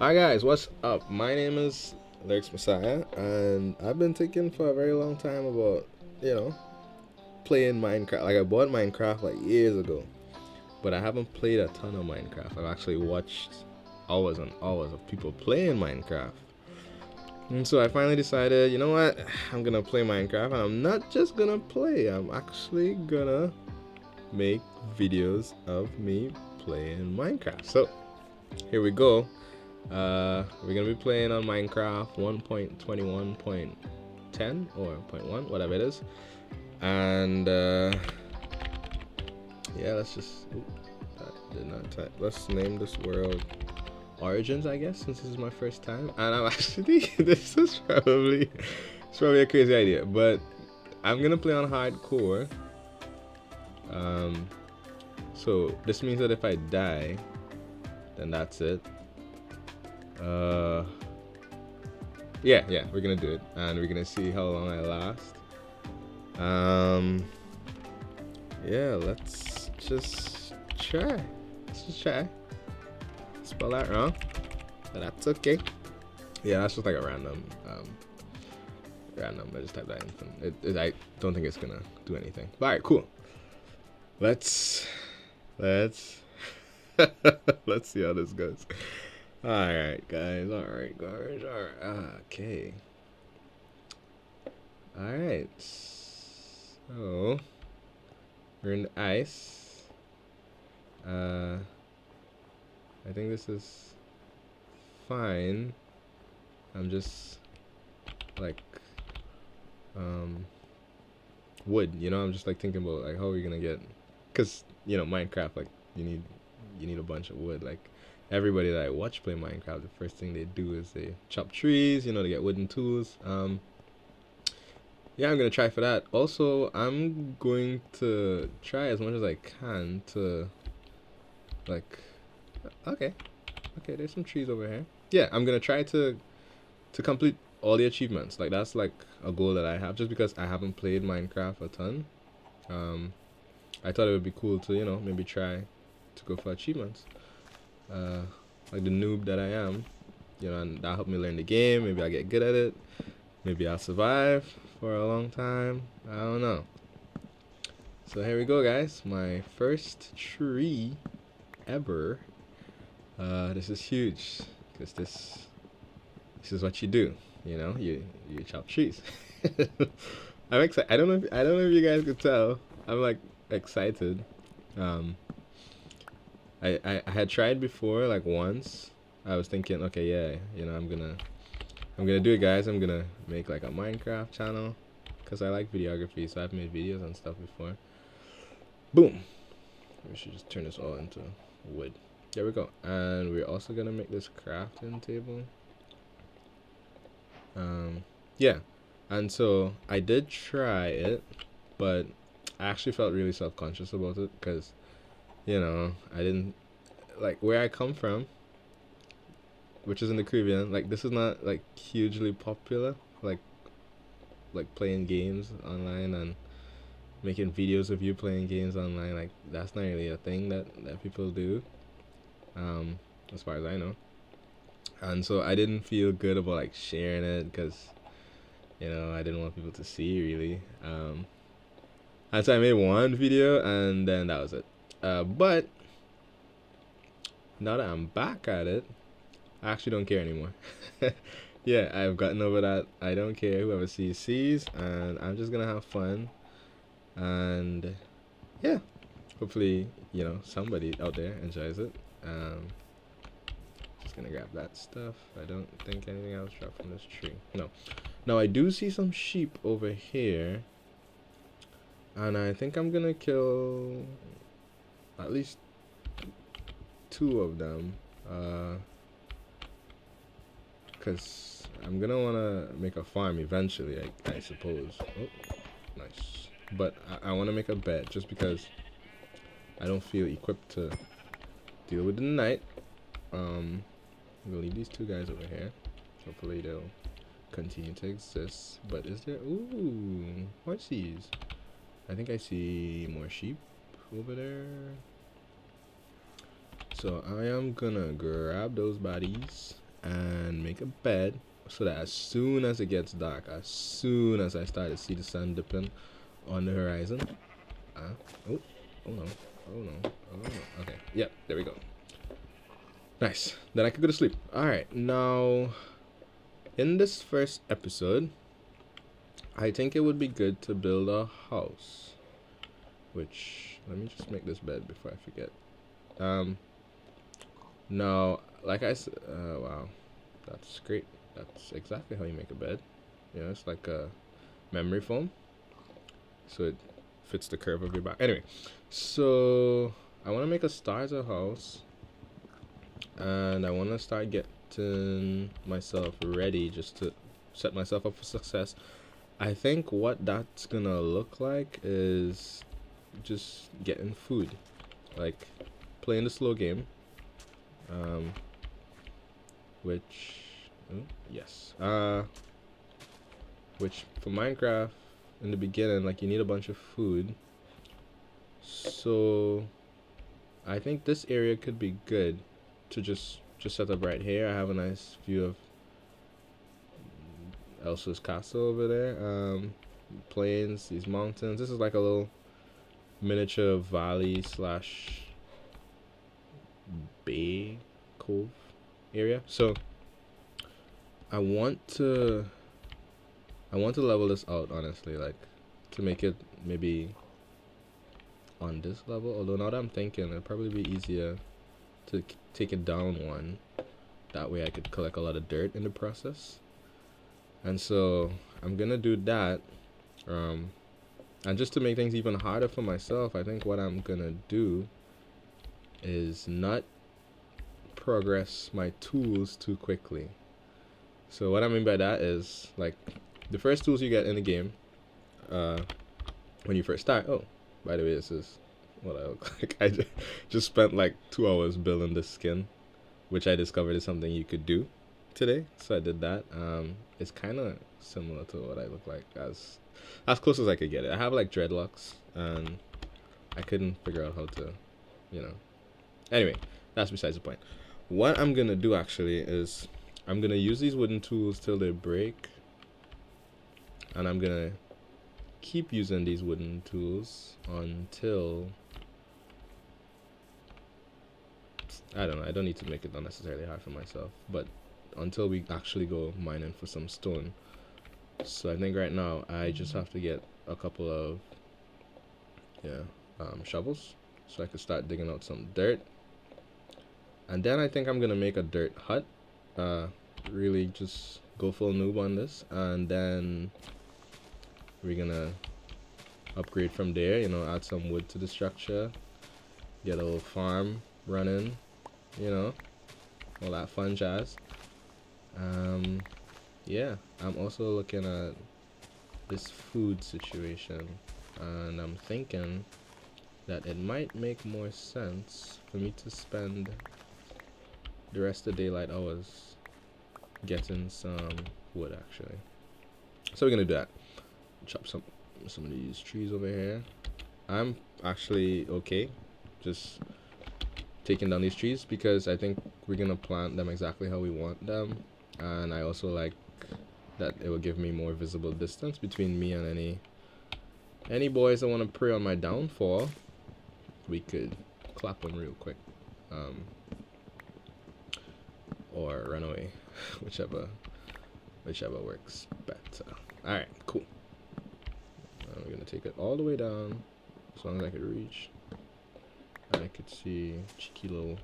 Hi guys, what's up? My name is Lyrics Messiah, and I've been thinking for a very long time about, you know, playing Minecraft. Like I bought Minecraft like years ago, but I haven't played a ton of Minecraft. I've actually watched hours and hours of people playing Minecraft. And so I finally decided, you know what? I'm gonna play Minecraft, and I'm not just gonna play. I'm actually gonna make videos of me playing Minecraft. So here we go. We're gonna be playing on Minecraft 1.21.10 or point 1, whatever it is. And yeah, let's just. Ooh, that did not type. Let's name this world Origins, I guess, since this is my first time. And I'm actually it's probably a crazy idea, but I'm gonna play on hardcore. So this means that if I die, then that's it. Yeah, we're gonna do it, and we're gonna see how long I last. Yeah, let's just try. Let's just try. Spell that wrong, but that's okay. Yeah, that's just like a random. I just typed that in. I don't think it's gonna do anything. But all right, cool. Let's let's see how this goes. All right, guys. All right. Okay. All right. So we're in the ice. I think this is fine. I'm just like wood, I'm just like thinking about like how are we gonna get, cause Minecraft, like you need a bunch of wood. Like everybody that I watch play Minecraft, the first thing they do is they chop trees, to get wooden tools. Yeah, I'm gonna try for that. Also, I'm going to try as much as I can to like. Okay, there's some trees over here. Yeah, I'm gonna try to complete all the achievements. Like that's like a goal that I have, just because I haven't played Minecraft a ton. I thought it would be cool to maybe try to go for achievements. Uh, like the noob that I am, and that helped me learn the game. Maybe I get good at it. Maybe I'll survive for a long time. I don't know. So here we go, guys. My first tree ever. This is huge because this is what you do. You chop trees. I'm excited. I don't know if you guys could tell. I'm like excited. Um, I had tried before, like once. I was thinking, okay, yeah, I'm gonna do it, guys. I'm gonna make like a Minecraft channel because I like videography, so I've made videos and stuff before. Boom. We should just turn this all into wood. There we go. And we're also gonna make this crafting table. Yeah. And so I did try it, but I actually felt really self-conscious about it because, I didn't like where I come from, which is in the Caribbean. Like this is not like hugely popular, like playing games online and making videos of you playing games online. Like that's not really a thing that people do, as far as I know. And so I didn't feel good about like sharing it because I didn't want people to see really. And so I made one video and then that was it. But now that I'm back at it, I actually don't care anymore. Yeah, I've gotten over that. I don't care. Whoever sees, and I'm just gonna have fun. And yeah, hopefully, somebody out there enjoys it. Just gonna grab that stuff. I don't think anything else dropped from this tree. No. Now I do see some sheep over here, and I think I'm gonna kill at least 2 of them. Cause I'm gonna wanna make a farm eventually, I suppose. Oh, nice. But I wanna make a bed just because I don't feel equipped to deal with the night. We'll leave these 2 guys over here. Hopefully they'll continue to exist. But is there? Ooh, horses. I think I see more sheep over there. So I am gonna grab those bodies and make a bed so that as soon as it gets dark, as soon as I start to see the sun dipping on the horizon, oh, oh no, oh no, oh no. Okay, yep, there we go. Nice. Then I could go to sleep. All right, now in this first episode, I think it would be good to build a house. Which, let me just make this bed before I forget. Now, like I said, wow, that's great. That's exactly how you make a bed. You know, it's like a memory foam, so it fits the curve of your back. Anyway, so I want to make a starter house, and I want to start getting myself ready just to set myself up for success. I think what that's gonna look like is just getting food, like playing the slow game, um, which, oh, yes, which for Minecraft in the beginning, like you need a bunch of food. So I think this area could be good to just set up right here. I have a nice view of Elsa's castle over there. Plains, these mountains. This is like a little miniature valley slash bay cove area. So I want to level this out, honestly, like to make it maybe on this level. Although now that I'm thinking, it'd probably be easier to take it down one. That way I could collect a lot of dirt in the process. And so I'm gonna do that. And just to make things even harder for myself, I think what I'm gonna do is not progress my tools too quickly. So what I mean by that is, like, the first tools you get in the game, when you first start. Oh, by the way, this is what I look like. I just spent like 2 hours building this skin, which I discovered is something you could do today. So I did that. It's kind of similar to what I look like, as close as I could get it. I have like dreadlocks, and I couldn't figure out how to, you know. Anyway, that's besides the point. What I'm gonna do actually is I'm gonna use these wooden tools till they break, and I'm gonna keep using these wooden tools until, I don't know, I don't need to make it unnecessarily hard for myself, but until we actually go mining for some stone. So I think right now I just have to get a couple of shovels so I could start digging out some dirt. And then I think I'm gonna make a dirt hut. Really just go full noob on this, and then we're gonna upgrade from there. You know, add some wood to the structure, get a little farm running. You know, all that fun jazz. Yeah, I'm also looking at this food situation, and I'm thinking that it might make more sense for me to spend the rest of daylight hours getting some wood, actually. So we're gonna do that. Chop some of these trees over here. I'm actually okay just taking down these trees because I think we're gonna plant them exactly how we want them, and I also like that it will give me more visible distance between me and any boys that want to prey on my downfall. We could clap them real quick, or run away, whichever works better. All right, cool. We're gonna take it all the way down as long as I could reach. I could see cheeky little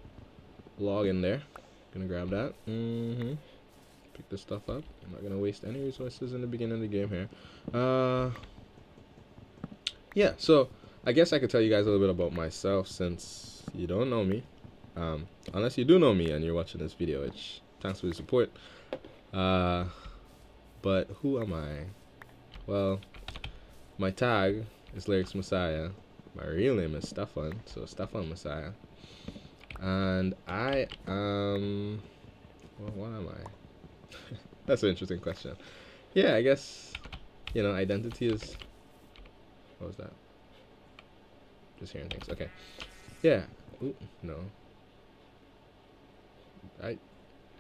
log in there. Gonna grab that. Pick this stuff up. I'm not gonna waste any resources in the beginning of the game here. Yeah, so I guess I could tell you guys a little bit about myself since you don't know me. Unless you do know me and you're watching this video, which thanks for the support. But who am I? Well, my tag is Lyrics Messiah. My real name is Stefan, so Stefan Messiah. And I am, well, what am I? That's an interesting question. Yeah, I guess, you know, identity is, what was that? Just hearing things. Okay. Yeah. Ooh, no.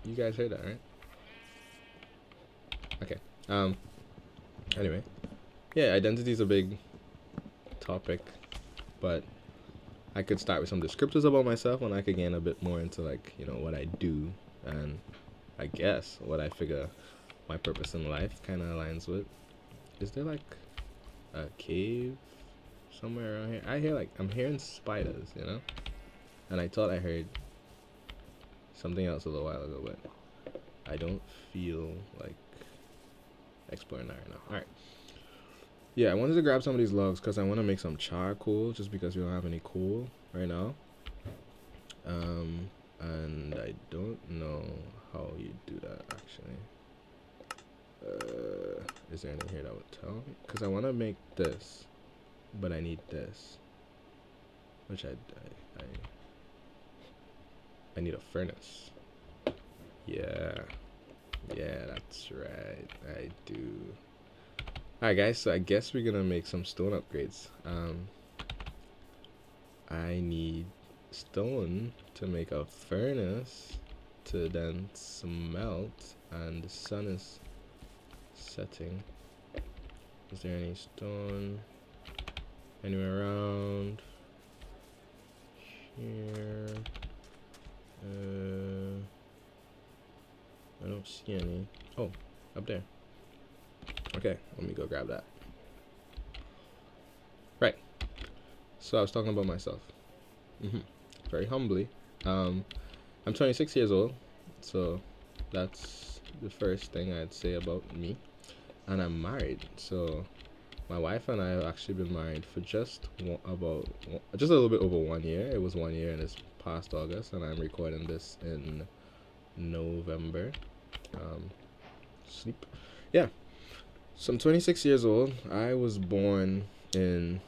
You guys heard that, right? Okay. Anyway, yeah, identity is a big topic, but I could start with some descriptors about myself, and I could gain a bit more into like what I do, and I guess what I figure my purpose in life kind of aligns with. Is there like a cave somewhere around here? I'm hearing spiders, and I thought I heard something else a little while ago, but I don't feel like exploring that right now. All right. Yeah, I wanted to grab some of these logs because I want to make some charcoal, just because we don't have any coal right now. And I don't know how you do that actually. Is there anything here that would tell me? Because I want to make this, but I need this, which I need a furnace. Yeah, that's right, I do. Alright guys, so I guess we're gonna make some stone upgrades. I need stone to make a furnace to then smelt, and the sun is setting. Is there any stone anywhere around here? I don't see any. Oh, up there. Okay, let me go grab that. Right. So I was talking about myself. Very humbly. I'm 26 years old, so that's the first thing I'd say about me. And I'm married, so my wife and I have actually been married for just a little bit over 1 year. It was 1 year in this past August, and I'm recording this in November. Sleep. Yeah. So I'm 26 years old. I was born in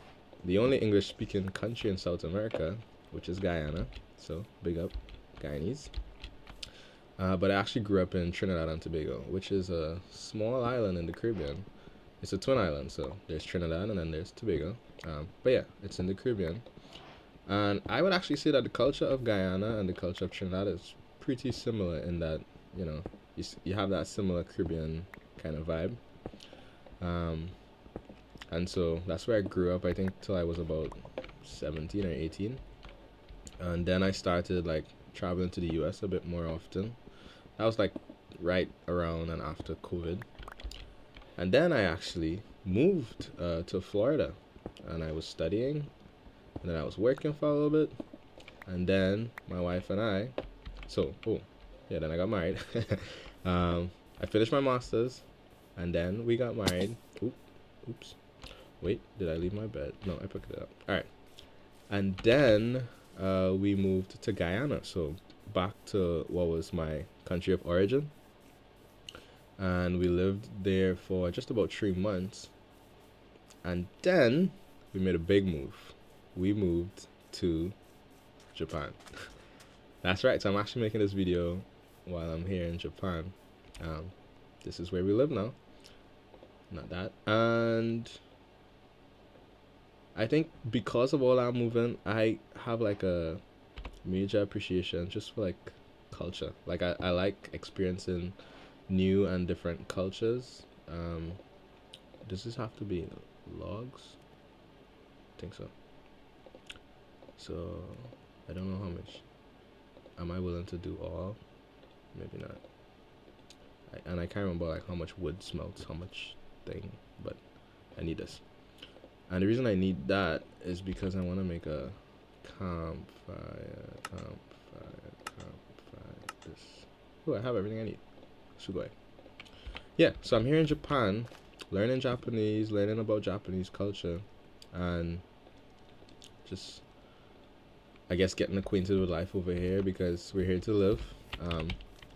the only English-speaking country in South America, which is Guyana. So big up, Guyanese. But I actually grew up in Trinidad and Tobago, which is a small island in the Caribbean. It's a twin island, so there's Trinidad and then there's Tobago. But yeah, it's in the Caribbean. And I would actually say that the culture of Guyana and the culture of Trinidad is pretty similar in that, you have that similar Caribbean kind of vibe. And so that's where I grew up, I think, till I was about 17 or 18. And then I started like traveling to the US a bit more often. That was like right around and after COVID. And then I actually moved to Florida, and I was studying, and then I was working for a little bit, and then my wife and I, then I got married. I finished my master's, and then we got married. Oops. Wait, did I leave my bed? No, I picked it up. All right. And then we moved to Guyana, so back to what was my country of origin. And we lived there for just about 3 months. And then we made a big move. We moved to Japan. That's right. So I'm actually making this video while I'm here in Japan. This is where we live now. Not that. And I think because of all that moving, I have like a major appreciation just for like culture. Like I like experiencing new and different cultures. Does this have to be logs? I think so. So I don't know how much. Am I willing to do all? Maybe not. And I can't remember like how much wood smelts, how much thing, but I need this. And the reason I need that is because I want to make a campfire. This. Oh, I have everything I need. Sugoi. Yeah, so I'm here in Japan, learning Japanese, learning about Japanese culture, and just, I guess, getting acquainted with life over here, because we're here to live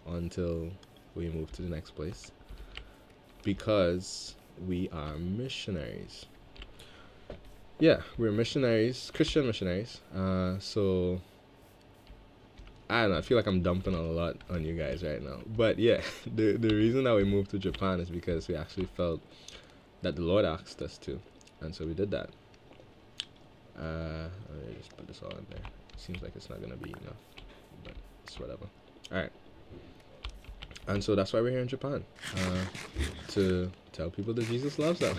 until we move to the next place, because we are missionaries. Yeah, we're missionaries, Christian missionaries. So I don't know, I feel like I'm dumping a lot on you guys right now. But yeah, the reason that we moved to Japan is because we actually felt that the Lord asked us to. And so we did that. Let me just put this all in there. Seems like it's not going to be enough, but it's whatever. Alright. And so that's why we're here in Japan, to tell people that Jesus loves them.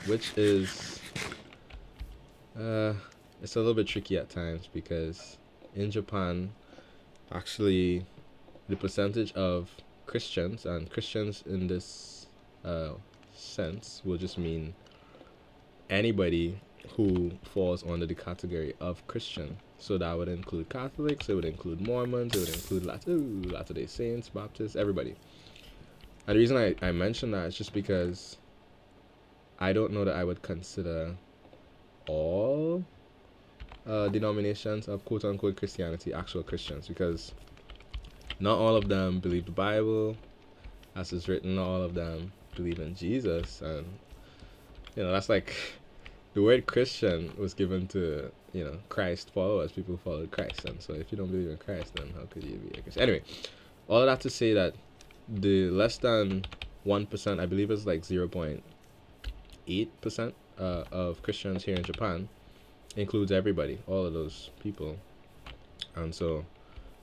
Which is, uh, it's a little bit tricky at times because in Japan, actually, the percentage of Christians, and Christians in this uh, sense will just mean anybody who falls under the category of Christian. So that would include Catholics, it would include Mormons, it would include Latter-day Saints, Baptists, everybody. And the reason I mention that is just because I don't know that I would consider all denominations of quote unquote Christianity actual Christians, because not all of them believe the Bible as is written, not all of them believe in Jesus. And that's like the word Christian was given to Christ followers, people who followed Christ. And so if you don't believe in Christ, then how could you be a Christian? Anyway, all of that to say that the less than 1%, I believe it's like 0.8% of Christians here in Japan, includes everybody, all of those people. And so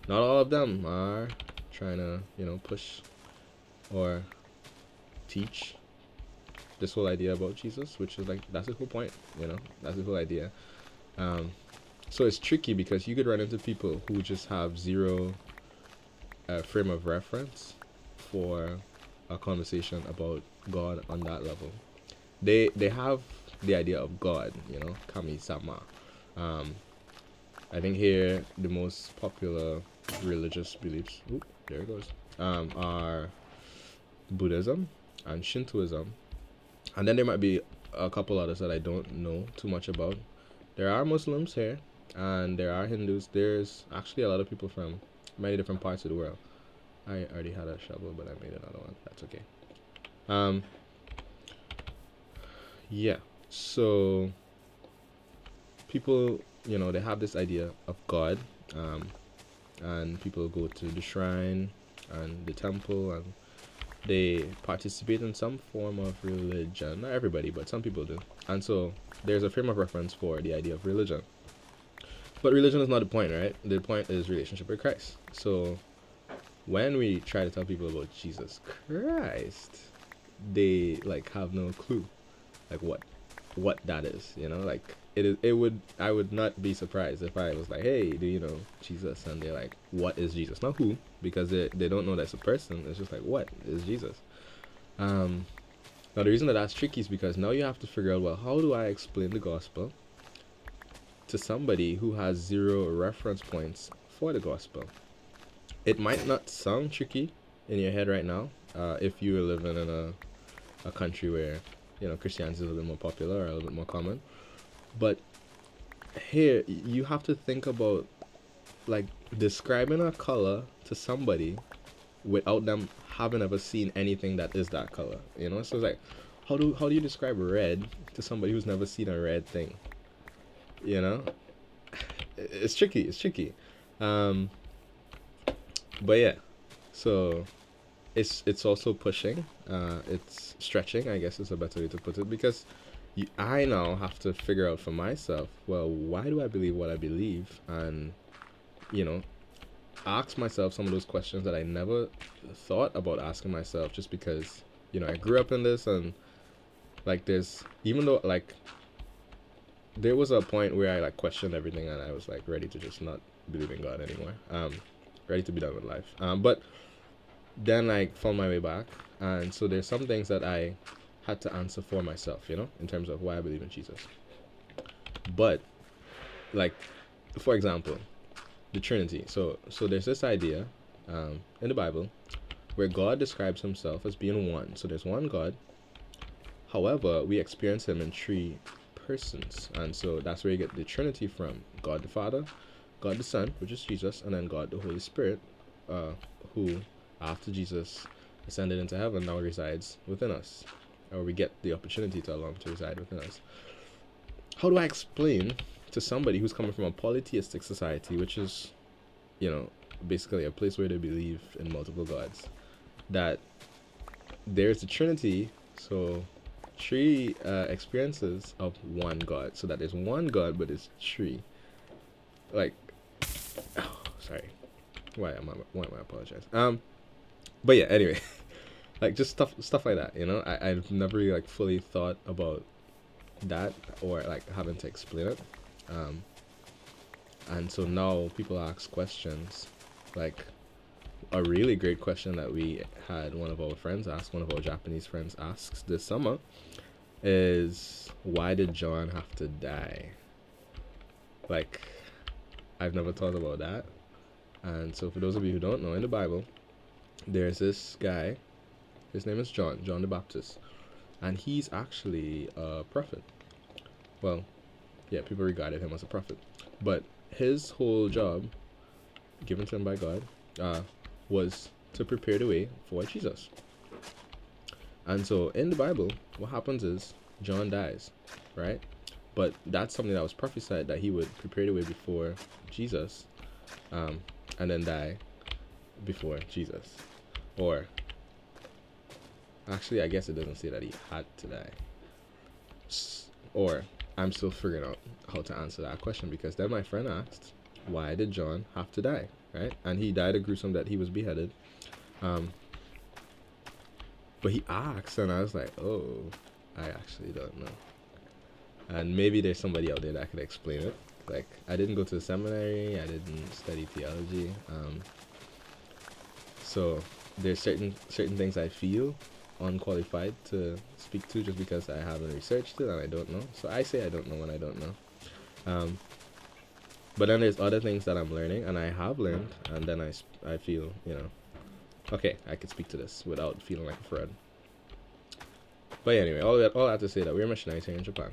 not all of them are trying to push or teach this whole idea about Jesus, which is like, that's the whole point, that's the whole idea. So it's tricky because you could run into people who just have zero frame of reference for a conversation about God on that level. They have the idea of God, kami-sama. I think here the most popular religious beliefs, there it goes, are Buddhism and Shintoism. And then there might be a couple others that I don't know too much about. There are Muslims here, and there are Hindus. There's actually a lot of people from many different parts of the world. I already had a shovel, but I made another one. That's okay. Yeah. So people, they have this idea of God, and people go to the shrine and the temple, and they participate in some form of religion. Not everybody, but some people do. And so there's a frame of reference for the idea of religion. But religion is not the point, right? The point is relationship with Christ. So when we try to tell people about Jesus Christ, they have no clue what that is, like I would not be surprised if I was like, hey, do you know Jesus? And they're like, what is Jesus? Not who, because they don't know that's a person. It's just like, what is Jesus? Now the reason that's tricky is because now you have to figure out, well, how do I explain the gospel to somebody who has zero reference points for the gospel? It might not sound tricky in your head right now, if you were living in a country where Christianity is a little bit more popular or a little bit more common. But here you have to think about describing a color to somebody without them having ever seen anything that is that color. So it's like, how do you describe red to somebody who's never seen a red thing? It's tricky. But yeah, so it's also pushing, it's stretching, I guess is a better way to put it, because I now have to figure out for myself, well, why do I believe what I believe? And ask myself some of those questions that I never thought about asking myself, just because I grew up in this, and there's, even though there was a point where I questioned everything, and I was ready to just not believe in God anymore, ready to be done with life, but then I found my way back. And so there's some things that I had to answer for myself, in terms of why I believe in Jesus. But for example, the Trinity. So there's this idea in the Bible where God describes himself as being one. So there's one God. However, we experience him in three persons. And so that's where you get the Trinity from: God the Father, God the Son, which is Jesus, and then God the Holy Spirit, who, after Jesus ascended into heaven, now resides within us, or we get the opportunity to allow him to reside within us. How do I explain to somebody who's coming from a polytheistic society, which is, basically a place where they believe in multiple gods, that there's the Trinity, so three experiences of one God, so that there's one God, but it's three. Sorry. Why am I apologize? But yeah, anyway, like just stuff like that. I've never really like fully thought about that or like having to explain it. Um, and so now people ask questions, like a really great question that we had one of our friends ask, one of our Japanese friends asks this summer is, why did John have to die? Like, I've never thought about that. And so for those of you who don't know, in the Bible, there's this guy, his name is John the Baptist, and he's actually a prophet. Well, yeah, people regarded him as a prophet, but his whole job given to him by God was to prepare the way for Jesus. And so in the Bible, what happens is John dies, right? But that's something that was prophesied, that he would prepare the way before Jesus, and then die before Jesus. Or actually, I guess it doesn't say that he had to die. Or I'm still figuring out how to answer that question, because then my friend asked, why did John have to die, right? And he died a gruesome death. He was beheaded. But he asked, and I was like, oh, I actually don't know. And maybe there's somebody out there that could explain it. Like, I didn't go to the seminary, I didn't study theology. So there's certain things I feel unqualified to speak to, just because I haven't researched it and I don't know. So I say I don't know when I don't know. But then there's other things that I'm learning, and I have learned, and then I feel, okay, I could speak to this without feeling like a fraud. But anyway, all I have to say that we're missionaries here in Japan.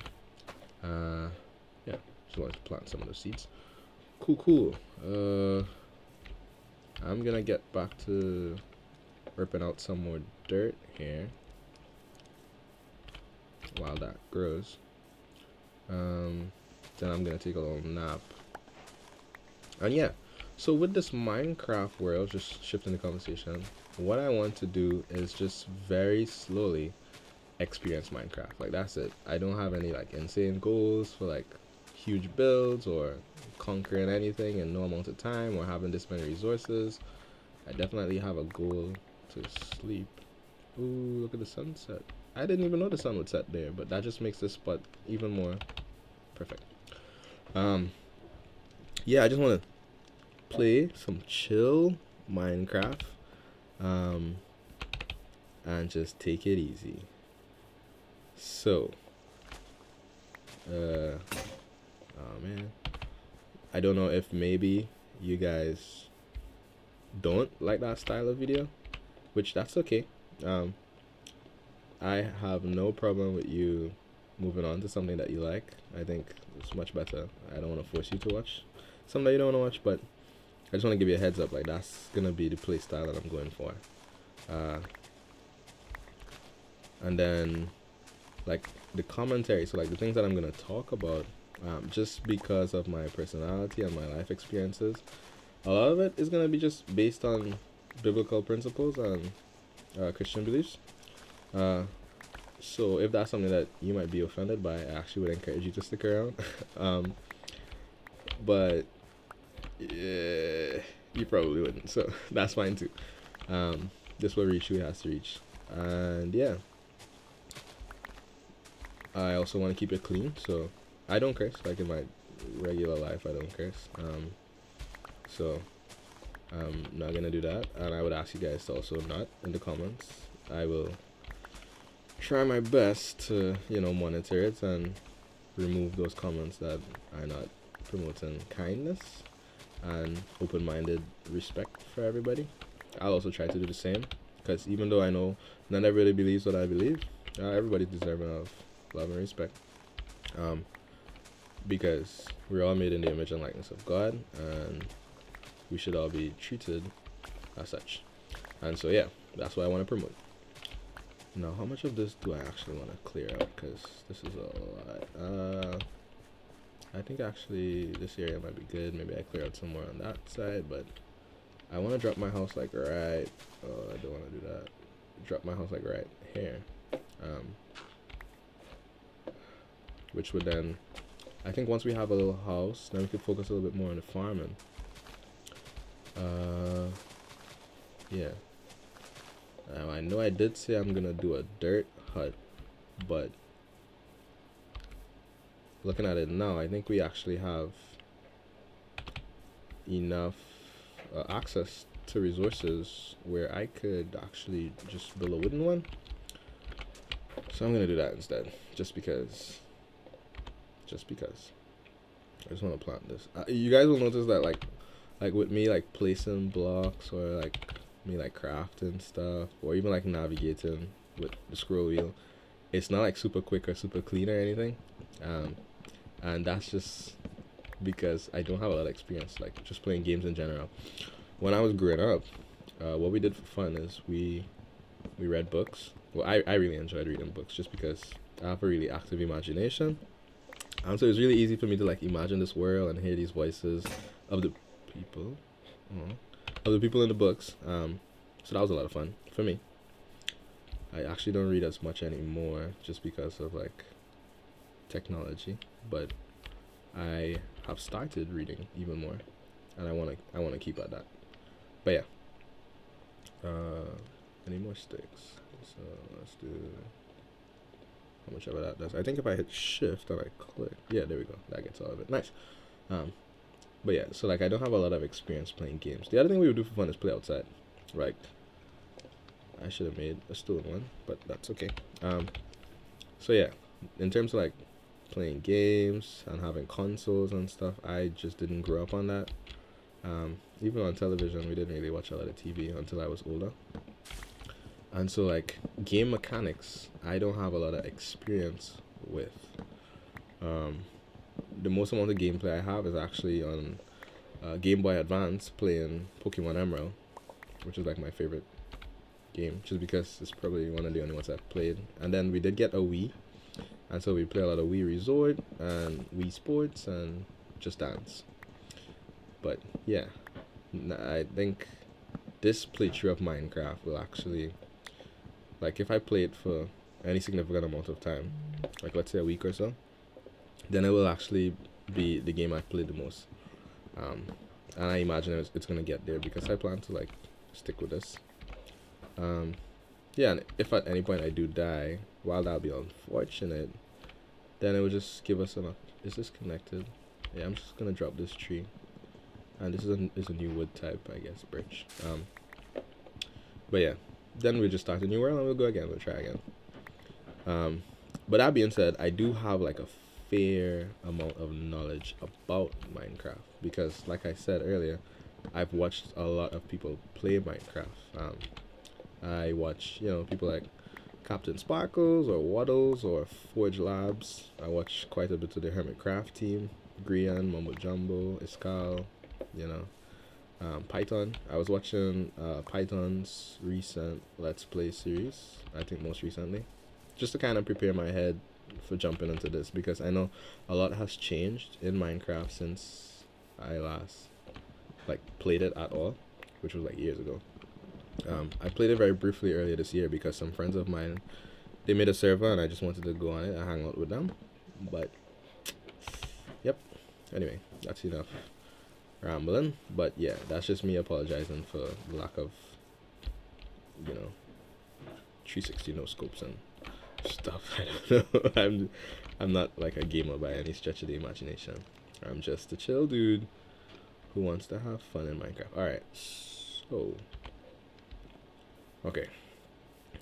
Yeah, just wanted to plant some of those seeds. Cool. I'm gonna get back to ripping out some more dirt here while that grows. Then I'm gonna take a little nap. And yeah, so with this Minecraft world, just shifting the conversation, what I want to do is just very slowly experience Minecraft. Like, that's it. I don't have any like insane goals for like huge builds or conquering anything in no amount of time or having this many resources. I definitely have a goal to sleep. Ooh, look at the sunset. I didn't even know the sun would set there, but that just makes this spot even more perfect. Yeah, I just want to play some chill Minecraft, and just take it easy. So, oh man, I don't know if maybe you guys don't like that style of video, which that's okay. I have no problem with you moving on to something that you like. I think it's much better. I don't want to force you to watch something that you don't want to watch, but I just want to give you a heads up, like, that's gonna be the play style that I'm going for. And then, like, the commentary, so like the things that I'm gonna talk about, just because of my personality and my life experiences, a lot of it is gonna be just based on biblical principles and Christian beliefs. So if that's something that you might be offended by, I actually would encourage you to stick around. But yeah, you probably wouldn't, so that's fine too. This will reach who it has to reach. And yeah, I also want to keep it clean, so I don't curse. Like, in my regular life, I don't curse. So I'm not gonna do that, and I would ask you guys to also not in the comments. I will try my best to, monitor it and remove those comments that are not promoting kindness and open-minded respect for everybody. I'll also try to do the same, because even though I know not everybody believes what I believe, everybody's deserving of love and respect, because we're all made in the image and likeness of God, and we should all be treated as such. And so yeah, that's what I want to promote. Now, how much of this do I actually want to clear out, because this is a lot. I think actually this area might be good. Maybe I clear out some more on that side, but I want to drop my house like right, oh, I don't want to do that. Drop my house like right here, which would then, I think once we have a little house, then we could focus a little bit more on the farming. Uh, yeah. I know I did say I'm gonna do a dirt hut, but looking at it now, I think we actually have enough access to resources where I could actually just build a wooden one. So I'm gonna do that instead, just because. Just because. I just want to plant this. You guys will notice that like with me like placing blocks or like me like crafting stuff or even like navigating with the scroll wheel, it's not like super quick or super clean or anything. Um, and that's just because I don't have a lot of experience like just playing games in general. When I was growing up, what we did for fun is we read books. Well, I really enjoyed reading books just because I have a really active imagination. So it was really easy for me to like imagine this world and hear these voices of the people, of the people in the books. So that was a lot of fun for me. I actually don't read as much anymore just because of like technology, but I have started reading even more, and I wanna keep at that. But yeah, any more sticks? So let's do how much ever that does. I think if I hit shift and I click, yeah, there we go. That gets all of it. Nice. Um, but yeah, so like I don't have a lot of experience playing games. The other thing we would do for fun is play outside. Right. I should have made a stone one, but that's okay. So yeah, in terms of like playing games and having consoles and stuff, I just didn't grow up on that. Even on television, we didn't really watch a lot of TV until I was older. And so like game mechanics, I don't have a lot of experience with. Um, the most amount of gameplay I have is actually on Game Boy Advance playing Pokemon Emerald, which is like my favorite game, just because it's probably one of the only ones I've played. And then we did get a Wii, and so we play a lot of Wii Resort and Wii Sports and Just Dance. But yeah, I think this playthrough of Minecraft will actually, like, if I play it for any significant amount of time, like let's say a week or so, then it will actually be the game I've played the most. Um, and I imagine it's gonna get there because I plan to like stick with this. Um, yeah, and if at any point I do die, while that'll be unfortunate, then it will just give us enough. Is this connected? Yeah, I'm just gonna drop this tree, and this is a new wood type, I guess, birch. But yeah, then we just start a new world and we'll go again. We'll try again. But that being said, I do have like a fair amount of knowledge about Minecraft because, like I said earlier, I've watched a lot of people play Minecraft. I watch, people like Captain Sparkles or Waddles or Forge Labs. I watch quite a bit of the Hermitcraft team, Grian, Mumbo Jumbo, Iskal, you know, Python. I was watching Python's recent Let's Play series, I think most recently, just to kind of prepare my head for jumping into this because I know a lot has changed in Minecraft since I last like played it at all, which was like years ago. I played it very briefly earlier this year because some friends of mine, they made a server and I just wanted to go on it and hang out with them. But yep. Anyway, that's enough rambling. But yeah, that's just me apologizing for the lack of, you know, 360 no scopes and stuff. I don't know. I'm not like a gamer by any stretch of the imagination. I'm just a chill dude who wants to have fun in Minecraft. Alright, so okay.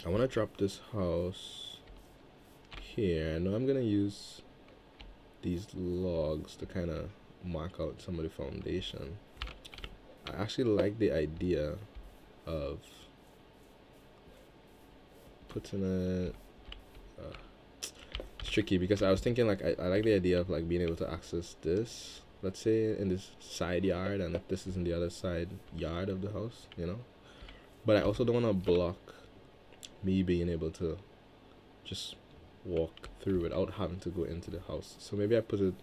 I wanna drop this house here. I know I'm gonna use these logs to kinda mark out some of the foundation. I actually like the idea of putting it it's tricky because I was thinking like I like the idea of like being able to access this, let's say in this side yard, and if this is in the other side yard of the house, but I also don't want to block me being able to just walk through without having to go into the house. So maybe I put it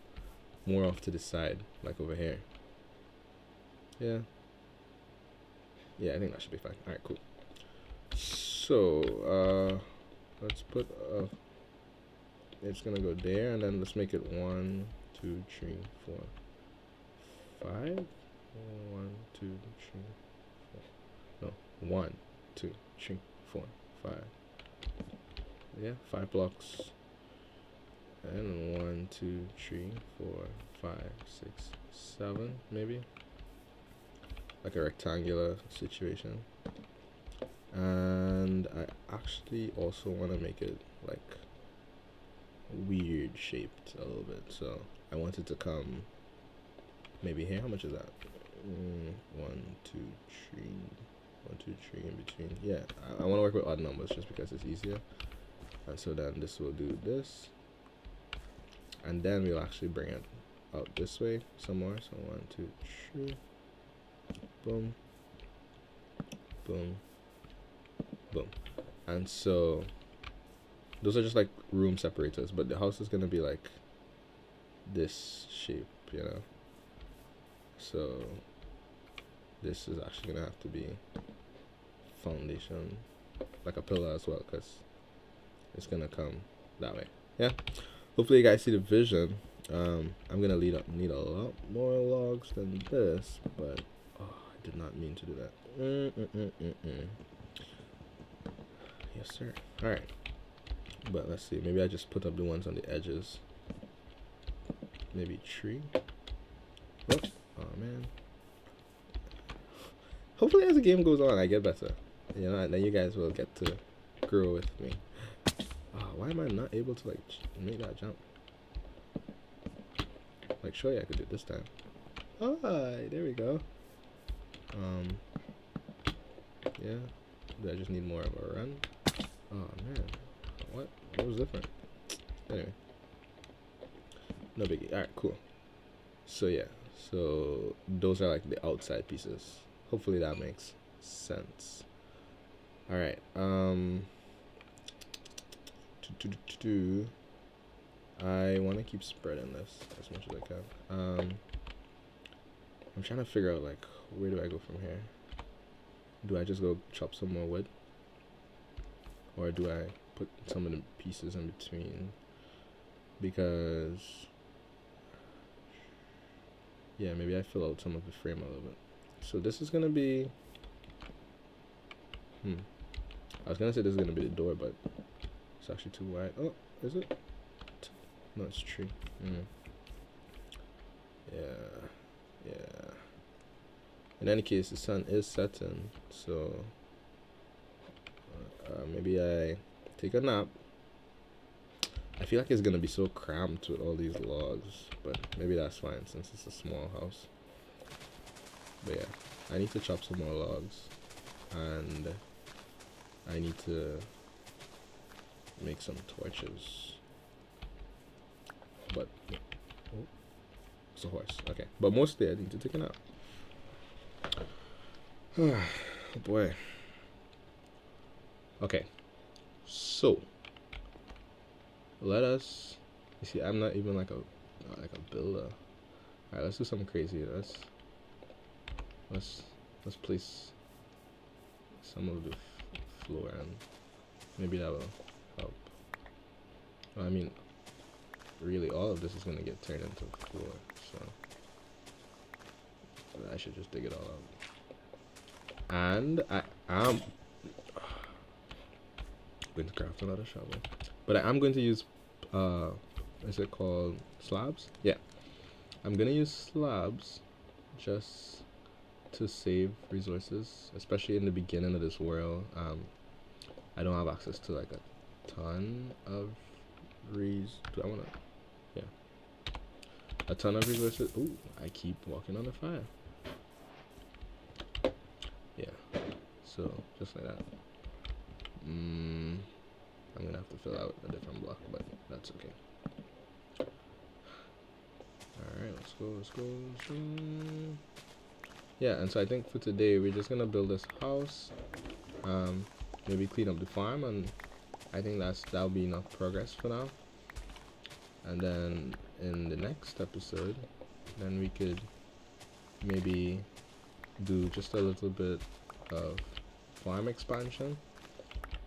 more off to the side, like over here. Yeah, I think that should be fine. All right, cool. So let's put it's gonna go there, and then let's make it 1, 2, 3, 4, 5. 1, 2, 3, 4. No, 1, 2, 3, 4, 5. Yeah, 5 blocks. And 1, 2, 3, 4, 5, 6, 7, maybe. Like a rectangular situation. And I actually also want to make it like weird shaped a little bit. So I want it to come maybe here. How much is that? 1, 2, 3. 1, 2, 3 in between. Yeah, I want to work with odd numbers just because it's easier. And so then this will do this. And then we'll actually bring it out this way some more. So 1, 2, 3. Boom. Boom. Boom. And so those are just like room separators, but the house is gonna be like this shape, you know. So this is actually gonna have to be foundation, like a pillar as well, because it's gonna come that way. Yeah. Hopefully you guys see the vision. I'm gonna need a lot more logs than this, but oh, I did not mean to do that. Yes, sir. All right. But let's see. Maybe I just put up the ones on the edges. Maybe tree. Oh, man. Hopefully, as the game goes on, I get better. You know, and then you guys will get to grow with me. Oh, why am I not able to like make that jump? Like, surely I could do it this time. Oh, there we go. Yeah. Do I just need more of a run? Oh man, what was different? Anyway, no biggie. All right, cool. So yeah, so those are like the outside pieces. Hopefully that makes sense. All right. I want to keep spreading this as much as I can. I'm trying to figure out like where do I go from here? Do I just go chop some more wood? Or do I put some of the pieces in between? Because yeah, maybe I fill out some of the frame a little bit. So this is gonna be I was gonna say this is gonna be the door, but it's actually too wide. Oh, is it? No, it's tree. Yeah. In any case, the sun is setting, so maybe I take a nap. I feel like it's gonna be so cramped with all these logs, but maybe that's fine since it's a small house. But yeah, I need to chop some more logs, and I need to make some torches. But oh, it's a horse. Okay, but mostly I need to take a nap. Oh boy. Okay, so let us. You see, I'm not even like a builder. All right, let's do something crazy. Let's place some of the floor, and maybe that will help. Well, I mean, really, all of this is gonna get turned into floor, so I should just dig it all out. And I'm going to craft another shovel, but I am going to use is it called slabs? Yeah, I'm gonna use slabs just to save resources, especially in the beginning of this world. I don't have access to like a ton of do I wanna? Yeah, a ton of resources. Ooh, I keep walking on the fire. Yeah, so just like that. I'm gonna have to fill out a different block, but that's okay. Alright, let's go. Yeah, and so I think for today we're just gonna build this house, maybe clean up the farm, and I think that'll be enough progress for now. And then in the next episode, then we could maybe do just a little bit of farm expansion,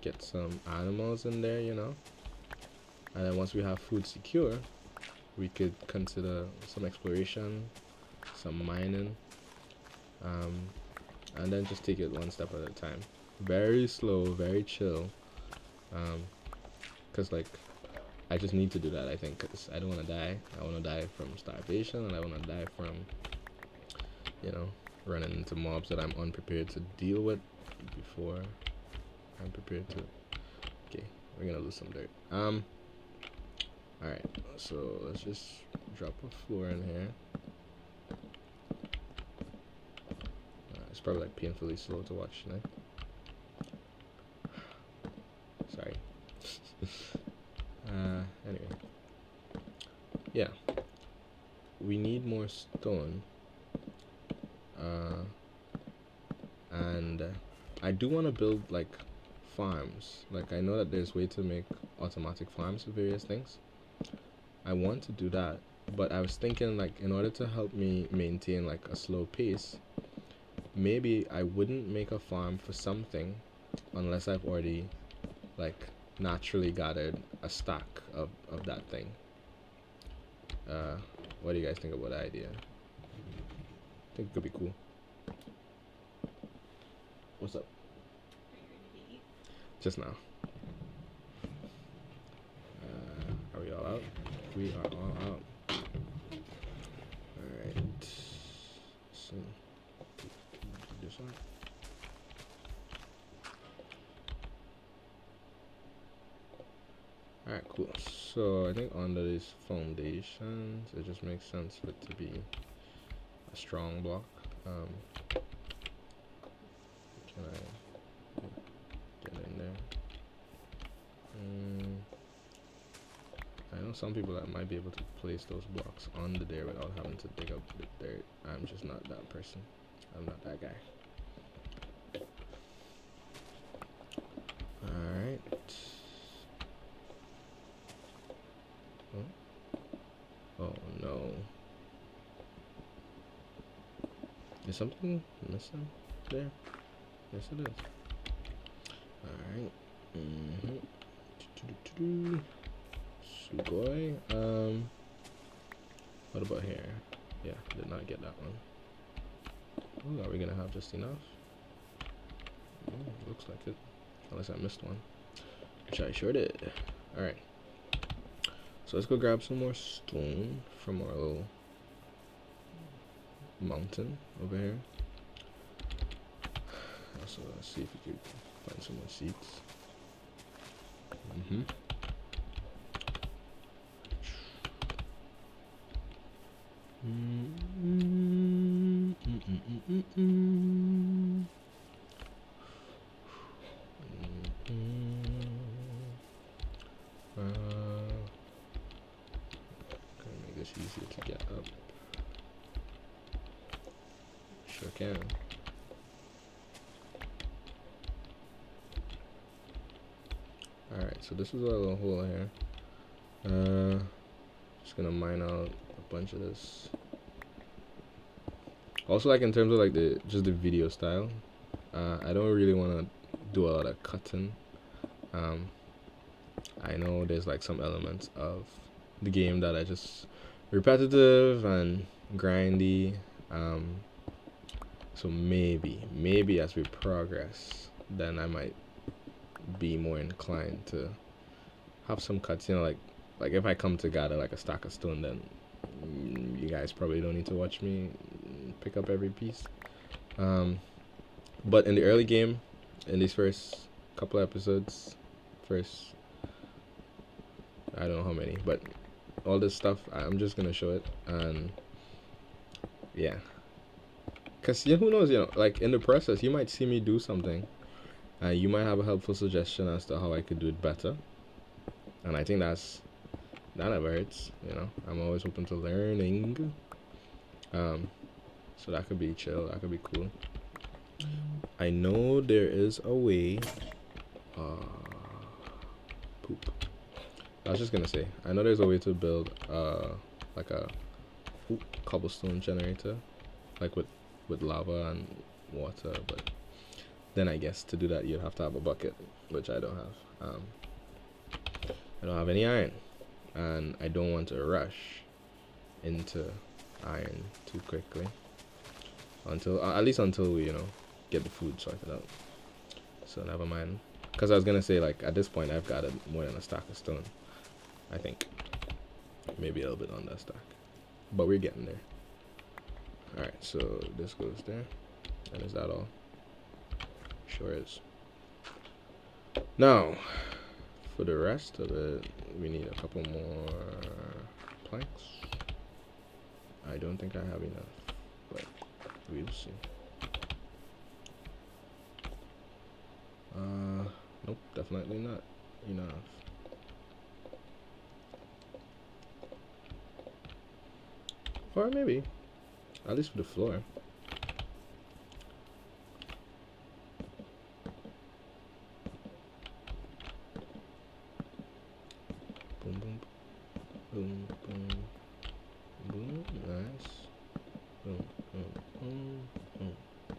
get some animals in there, you know, and then once we have food secure, we could consider some exploration, some mining, and then just take it one step at a time. Very slow, very chill. Cause like I just need to do that. I think because I don't want to die. I want to die from starvation, and I want to die from, running into mobs that I'm unprepared to deal with before I'm prepared to. Okay, we're gonna lose some dirt. All right. So let's just drop a floor in here. It's probably like painfully slow to watch tonight. Sorry. Anyway. Yeah. We need more stone. And I do want to build like farms. Like I know that there's way to make automatic farms for various things. I want to do that, but I was thinking like in order to help me maintain like a slow pace, maybe I wouldn't make a farm for something unless I've already like naturally gathered a stack of that thing. What do you guys think about that idea? I think it could be cool. What's up? Just now. Are we all out? We are all out. Alright. So, this one. Alright, cool. So I think under these foundations, it just makes sense for it to be a strong block. Can I get in there? I know some people that might be able to place those blocks under there without having to dig up the dirt. I'm just not that person. I'm not that guy. Alright. Oh no. Is something missing there? Yes it is. Alright. Sugoi. What about here? Yeah, did not get that one. Ooh, are we gonna have just enough? Looks like it. Unless I missed one. Which I sure did. Alright. So let's go grab some more stone from our little mountain over here. Also, let's see if we could find some more seeds. Gonna make this easier to get up. Sure can. Alright, so this is our little hole here. Just gonna mine out a bunch of this. Also, like in terms of like the video style, I don't really want to do a lot of cutting. I know there's like some elements of the game that are just repetitive and grindy. So maybe as we progress, then I might be more inclined to have some cuts. Like if I come to gather like a stack of stone, then you guys probably don't need to watch me pick up every piece. But in the early game, in these first couple episodes, I don't know how many, but all this stuff, I'm just gonna show it. And yeah, because who knows, like in the process, you might see me do something, you might have a helpful suggestion as to how I could do it better, and I think that never hurts. I'm always open to learning. So that could be chill, that could be cool. I know there is a way. Poop. I was just gonna say, I know there's a way to build like a cobblestone generator, like with lava and water, but then I guess to do that you'd have to have a bucket, which I don't have. I don't have any iron, and I don't want to rush into iron too quickly. until at least until we get the food sorted out. So never mind. Because I was gonna say, like, at this point I've got more than a stack of stone. I think maybe a little bit on that stack, but we're getting there. All right, so this goes there, and is that all? Sure is. Now, for the rest of it, we need a couple more planks. I don't think I have enough, but we'll see. Nope, definitely not enough. Or maybe, at least for the floor. Boom, boom, boom, boom, boom. Nice. Boom, boom, boom,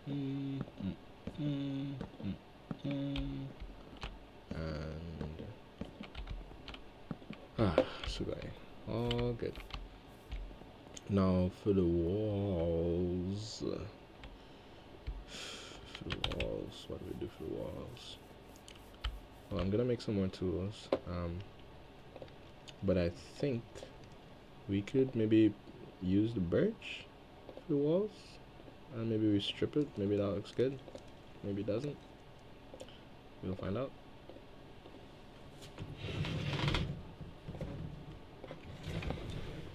boom, and sugai. All good. Now for the walls. What do we do for the walls? Well, I'm gonna make some more tools. But I think we could maybe use the birch for the walls, and maybe we strip it. Maybe that looks good. Maybe it doesn't. We'll find out.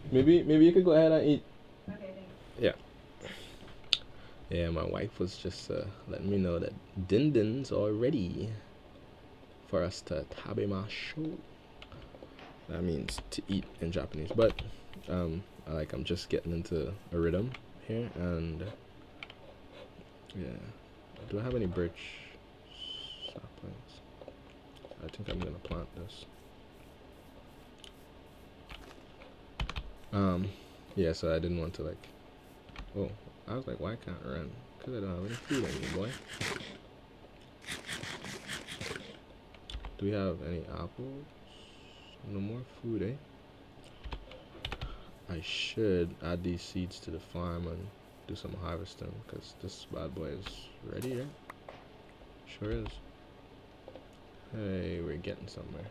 Maybe you could go ahead and eat. Okay, thanks. Yeah. Yeah, my wife was just letting me know that dindins are ready for us to tabemasho. That means to eat in Japanese, but I'm just getting into a rhythm here, and yeah. Do I have any birch saplings? I think I'm gonna plant this. Yeah, so I didn't want to oh, I was like, why can't I run? Because I don't have any food anymore, boy. Do we have any apples? No more food, eh? I should add these seeds to the farm and do some harvesting, because this bad boy is ready, right? Sure is. Hey, we're getting somewhere.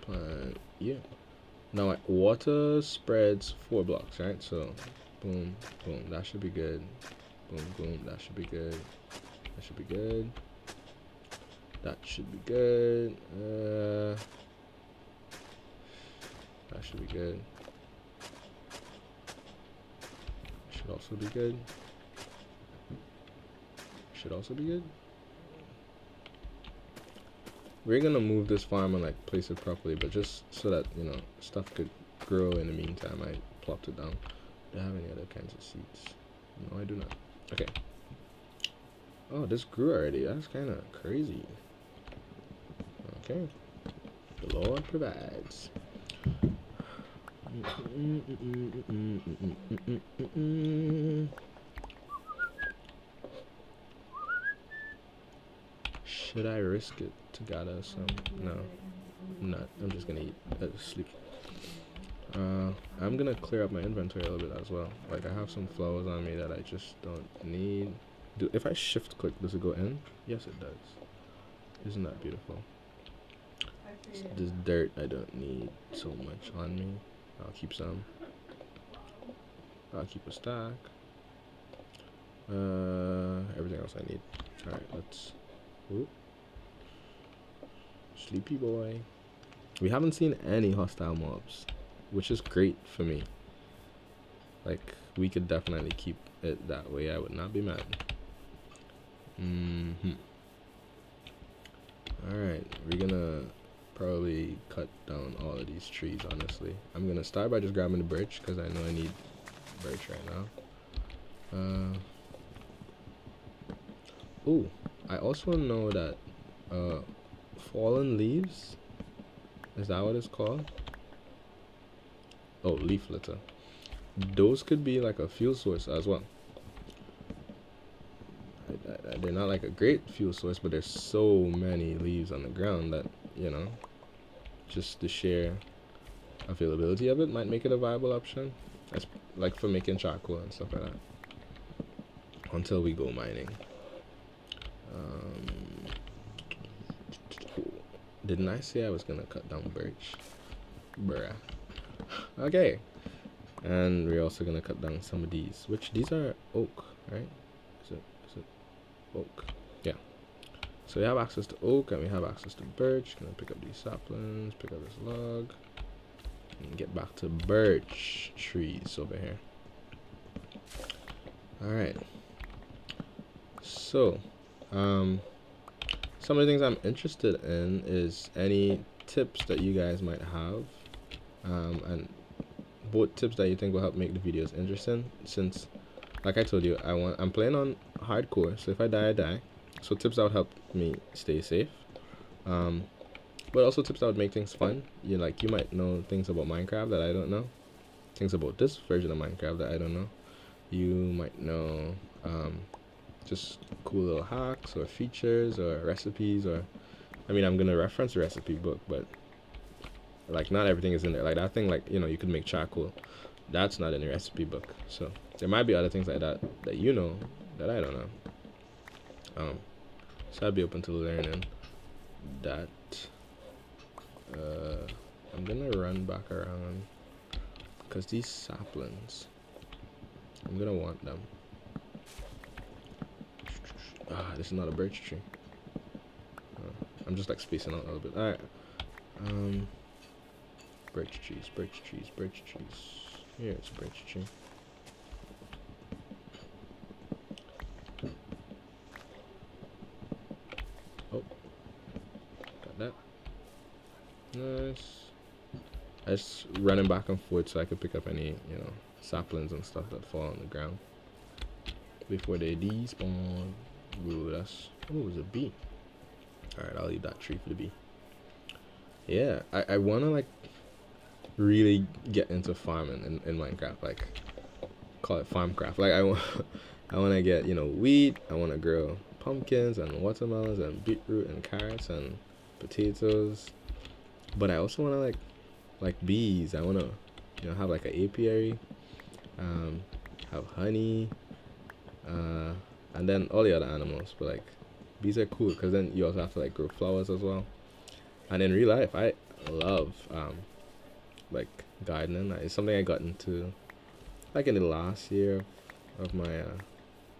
Plant, yeah. Now, water spreads 4 blocks, right? So, boom, boom, that should be good. Boom, boom, that should be good. That should be good. That should be good. That should be good. Should also be good. Should also be good. We're gonna move this farm and place it properly, but just so that stuff could grow in the meantime, I plopped it down. Do I have any other kinds of seeds? No, I do not. Okay. Oh, this grew already. That's kind of crazy. Okay. The Lord provides. Should I risk it to gather some? No, I'm not. I'm just gonna eat. Sleep. I'm gonna clear up my inventory a little bit as well. I have some flowers on me that I just don't need. If I shift click, does it go in? Yes, it does. Isn't that beautiful? This dirt I don't need so much on me. I'll keep some. I'll keep a stack. Everything else I need. Alright, let's... Ooh. Sleepy boy. We haven't seen any hostile mobs, which is great for me. We could definitely keep it that way. I would not be mad. Alright, we're gonna probably cut down all of these trees, honestly. I'm gonna start by just grabbing the birch, because I know I need birch right now. Ooh, I also know that fallen leaves, is that what it's called? Oh, leaf litter. Those could be a fuel source as well. They're not a great fuel source, but there's so many leaves on the ground that, just the sheer availability of it might make it a viable option. That's like for making charcoal and stuff like that. Until we go mining. Didn't I say I was gonna cut down birch? Bruh. Okay. And we're also gonna cut down some of these, which these are oak, right? Is it oak? Yeah. So we have access to oak and we have access to birch. Gonna pick up these saplings, pick up this log, and get back to birch trees over here. Alright. So, some of the things I'm interested in is any tips that you guys might have, and both tips that you think will help make the videos interesting. Since, like I told you, I'm playing on hardcore, so if I die, I die. So tips that would help me stay safe, but also tips that would make things fun. You might know things about Minecraft that I don't know, things about this version of Minecraft that I don't know. You might know just cool little hacks or features or recipes, or I mean, I'm gonna reference the recipe book, but like not everything is in there. Like that thing, like, you know, you could make charcoal, that's not in the recipe book. So there might be other things like that that you know that I don't know. So I'd be open to learning that. I'm gonna run back around because these saplings, I'm gonna want them. This is not a birch tree. I'm just like spacing out a little bit. Alright. Birch trees. Here it's birch tree. Oh. Got that. Nice. I just running back and forth so I could pick up any, you know, saplings and stuff that fall on the ground before they despawn. Ooh, that's, oh, it was a bee. Alright, I'll leave that tree for the bee. Yeah, I wanna like really get into farming in Minecraft, like call it farmcraft. Like I wanna get, you know, wheat, I wanna grow pumpkins and watermelons and beetroot and carrots and potatoes. But I also wanna like bees. I wanna, you know, have like an apiary, have honey, and then all the other animals. But like bees are cool because then you also have to like grow flowers as well. And in real life, I love like gardening. It's something I got into like in the last year of my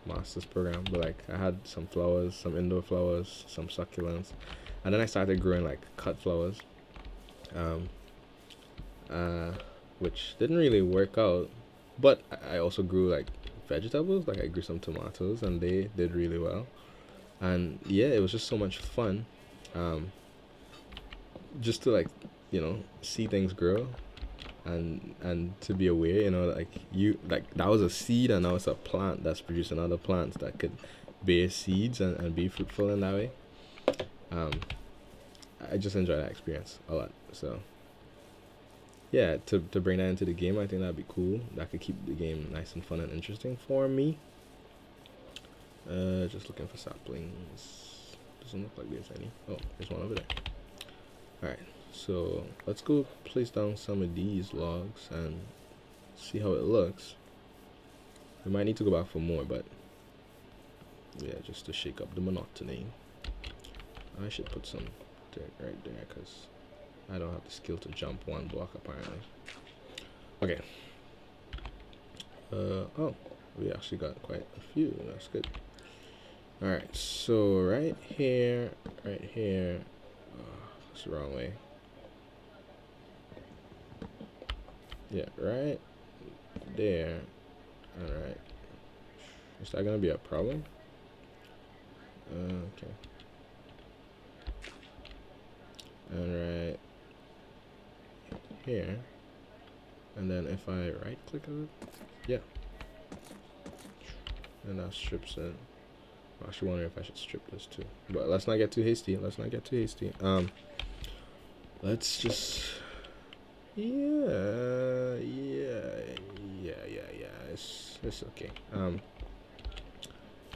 master's program. But like I had some flowers, some indoor flowers, some succulents, and then I started growing like cut flowers, which didn't really work out. But I also grew like vegetables. Like I grew some tomatoes, and they did really well. And yeah, it was just so much fun, just to like, you know, see things grow, and to be aware, you know, like you, like that was a seed and now it's a plant that's producing other plants that could bear seeds and be fruitful in that way. I just enjoy that experience a lot. So yeah, to bring that into the game, I think that'd be cool. That could keep the game nice and fun and interesting for me. Just looking for saplings. Doesn't look like there's any. Oh, there's one over there. Alright, so let's go place down some of these logs and see how it looks. We might need to go back for more, but yeah, just to shake up the monotony. I should put some dirt right there because I don't have the skill to jump one block apparently. Okay. Oh, we actually got quite a few. That's good. Alright, so right here, it's the wrong way. Yeah, right there. Alright. Is that gonna be a problem? Okay. And right here. And then if I right click on it, yeah. And that strips it. I'm actually wondering if I should strip this too. But let's not get too hasty. Let's just, yeah. It's okay. I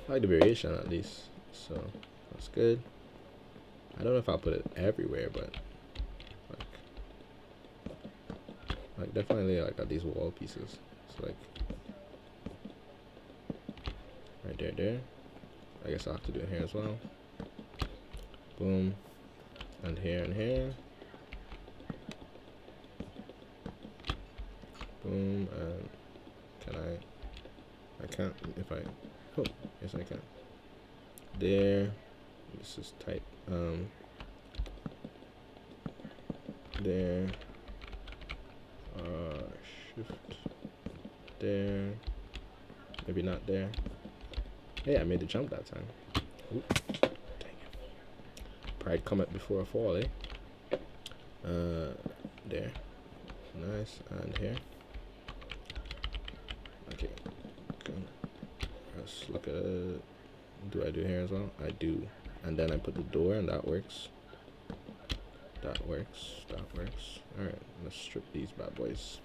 like the variation at least, so that's good. I don't know if I'll put it everywhere, but like definitely like at these wall pieces. So like right there. I guess I'll have to do it here as well. Boom. And here. Boom. And can I can't if I, oh, yes I can. There. This is tight. There. Shift. There. Maybe not there. Hey, I made the jump that time. Oop. Dang it. Pride cometh before a fall, eh? There. Nice. And here. Okay. Good. Let's look at it. Do I do here as well? I do. And then I put the door, and that works. That works. Alright, let's strip these bad boys.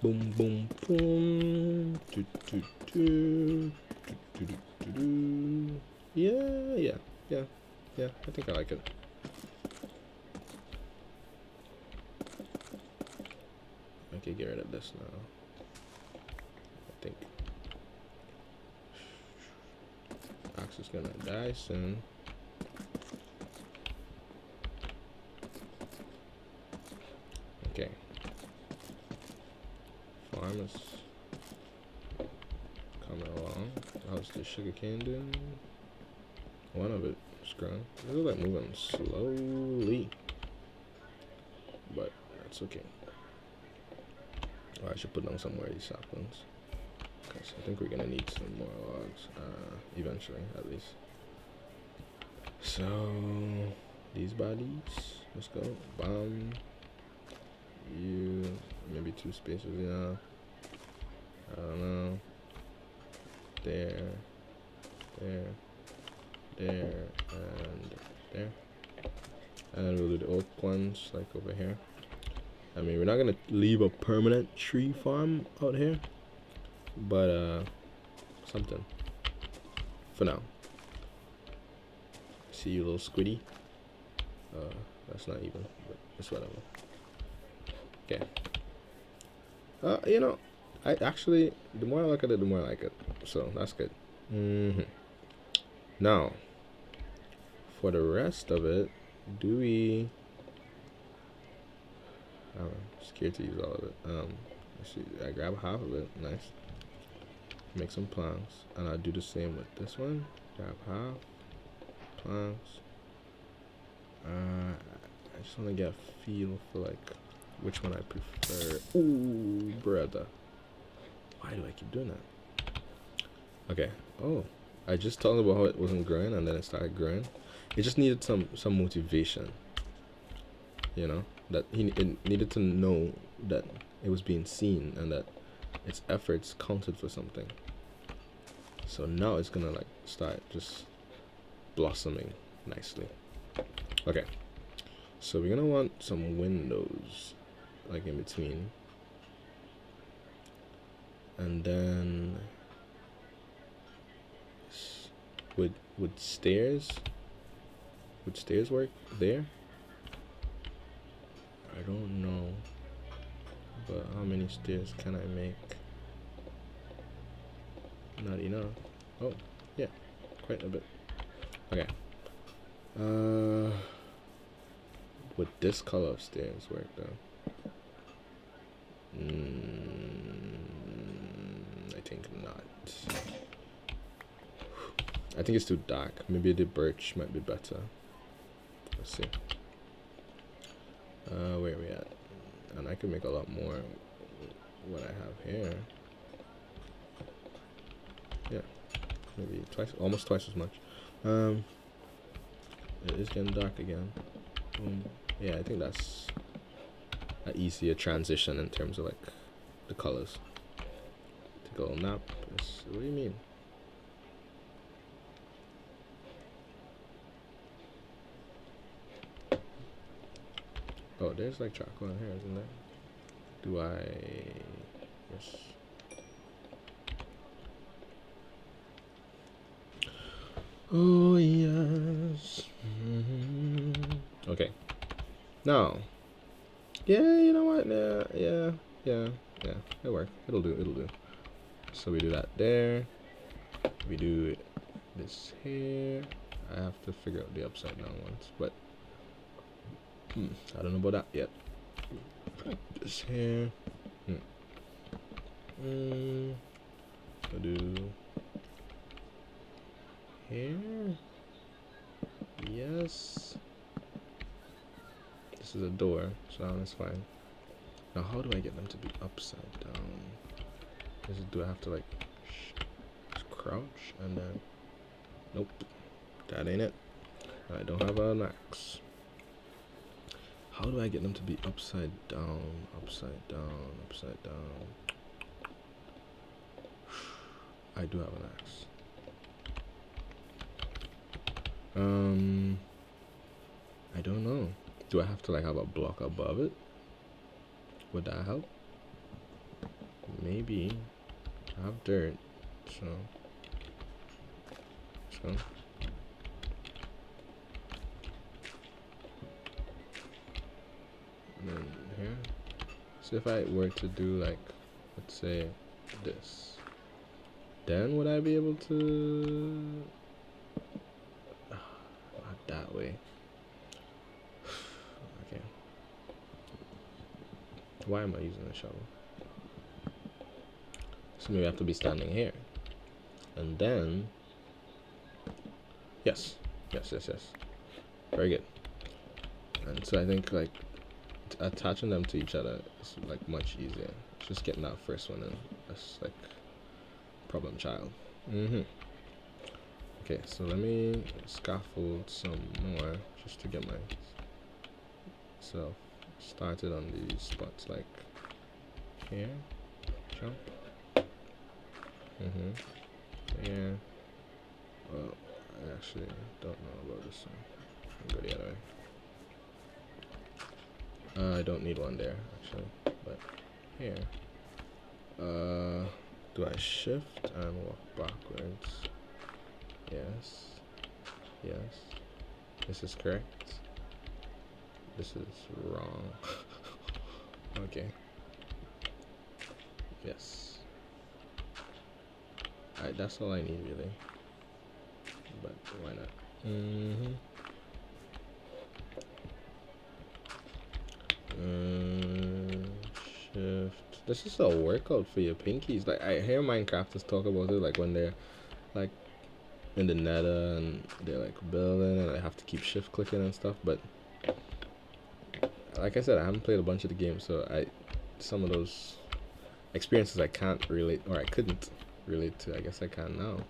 Boom, boom, boom. Do, do, do. Do, do, do, do. Yeah. I think I like it. Okay, get rid of this now. I think Ox is gonna die soon. Okay. Farm is coming along. How's the sugarcane doing? One of it is growing. It looks like moving slowly, but that's okay. Oh, I should put down some more of these saplings, because I think we're gonna need some more logs eventually, at least. So these bodies, let's go. Bam. You maybe 2 spaces, yeah. I don't know. There, and there. And we'll do the oak ones like over here. I mean, we're not gonna leave a permanent tree farm out here, but something for now. See you, little squiddy. That's not even, but it's whatever. Okay. You know, I actually, the more I look at it, the more I like it. So that's good. Now, for the rest of it, do we? I'm scared to use all of it. Let's see. I grab half of it. Nice. Make some planks, and I'll do the same with this one. Grab half planks. I just want to get a feel for like which one I prefer. Ooh, brother. Why do I keep doing that? Okay. Oh, I just talked about how it wasn't growing, and then it started growing. It just needed some motivation. You know, that it needed to know that it was being seen and that its efforts counted for something. So now it's gonna like start just blossoming nicely. Okay, so we're gonna want some windows like in between, and then would stairs work there? I don't know, but how many stairs can I make? Not enough. Oh, yeah, quite a bit. Okay. Would this color of stairs work though? I think not. I think it's too dark. Maybe the birch might be better. Let's see. Where are we at? And I can make a lot more what I have here. Yeah, maybe almost twice as much. It is getting dark again. Yeah, I think that's an easier transition in terms of like the colors. Take a little nap. What do you mean? Oh, there's like charcoal in here, isn't there? Do I? Yes. Oh yes. Okay. Now. Yeah, you know what? Yeah. It'll work. It'll do. So we do that there. We do this here. I have to figure out the upside down ones, but I don't know about that yet. This here. I'll do here. Yes. This is a door, so that's fine. Now, how do I get them to be upside down? Do I have to like just crouch and then? Nope, that ain't it. I don't have an axe. How do I get them to be upside down? Upside down, upside down. I do have an axe. I don't know. Do I have to like have a block above it? Would that help? Maybe. I have dirt, so. And then here. So if I were to do like, let's say this, then would I be able to? Not that way. Okay. Why am I using a shovel? So maybe I have to be standing here. And then, yes. Very good. And so I think like attaching them to each other is like much easier. Just getting that first one in. That's like problem child. Okay, so let me scaffold some more just to get myself started on these spots like here. Jump. Yeah. Well, I actually don't know about this one. I'll go the other way. I don't need one there actually, but here. Do I shift and walk backwards? Yes. This is correct. This is wrong. Okay. Yes. That's all I need really. But why not? Shift. This is a workout for your pinkies. Like I hear Minecrafters talk about it, like when they're like in the nether and they're like building and they have to keep shift clicking and stuff. But like I said, I haven't played a bunch of the games, so some of those experiences I can't relate, or I couldn't relate to. I guess I can now.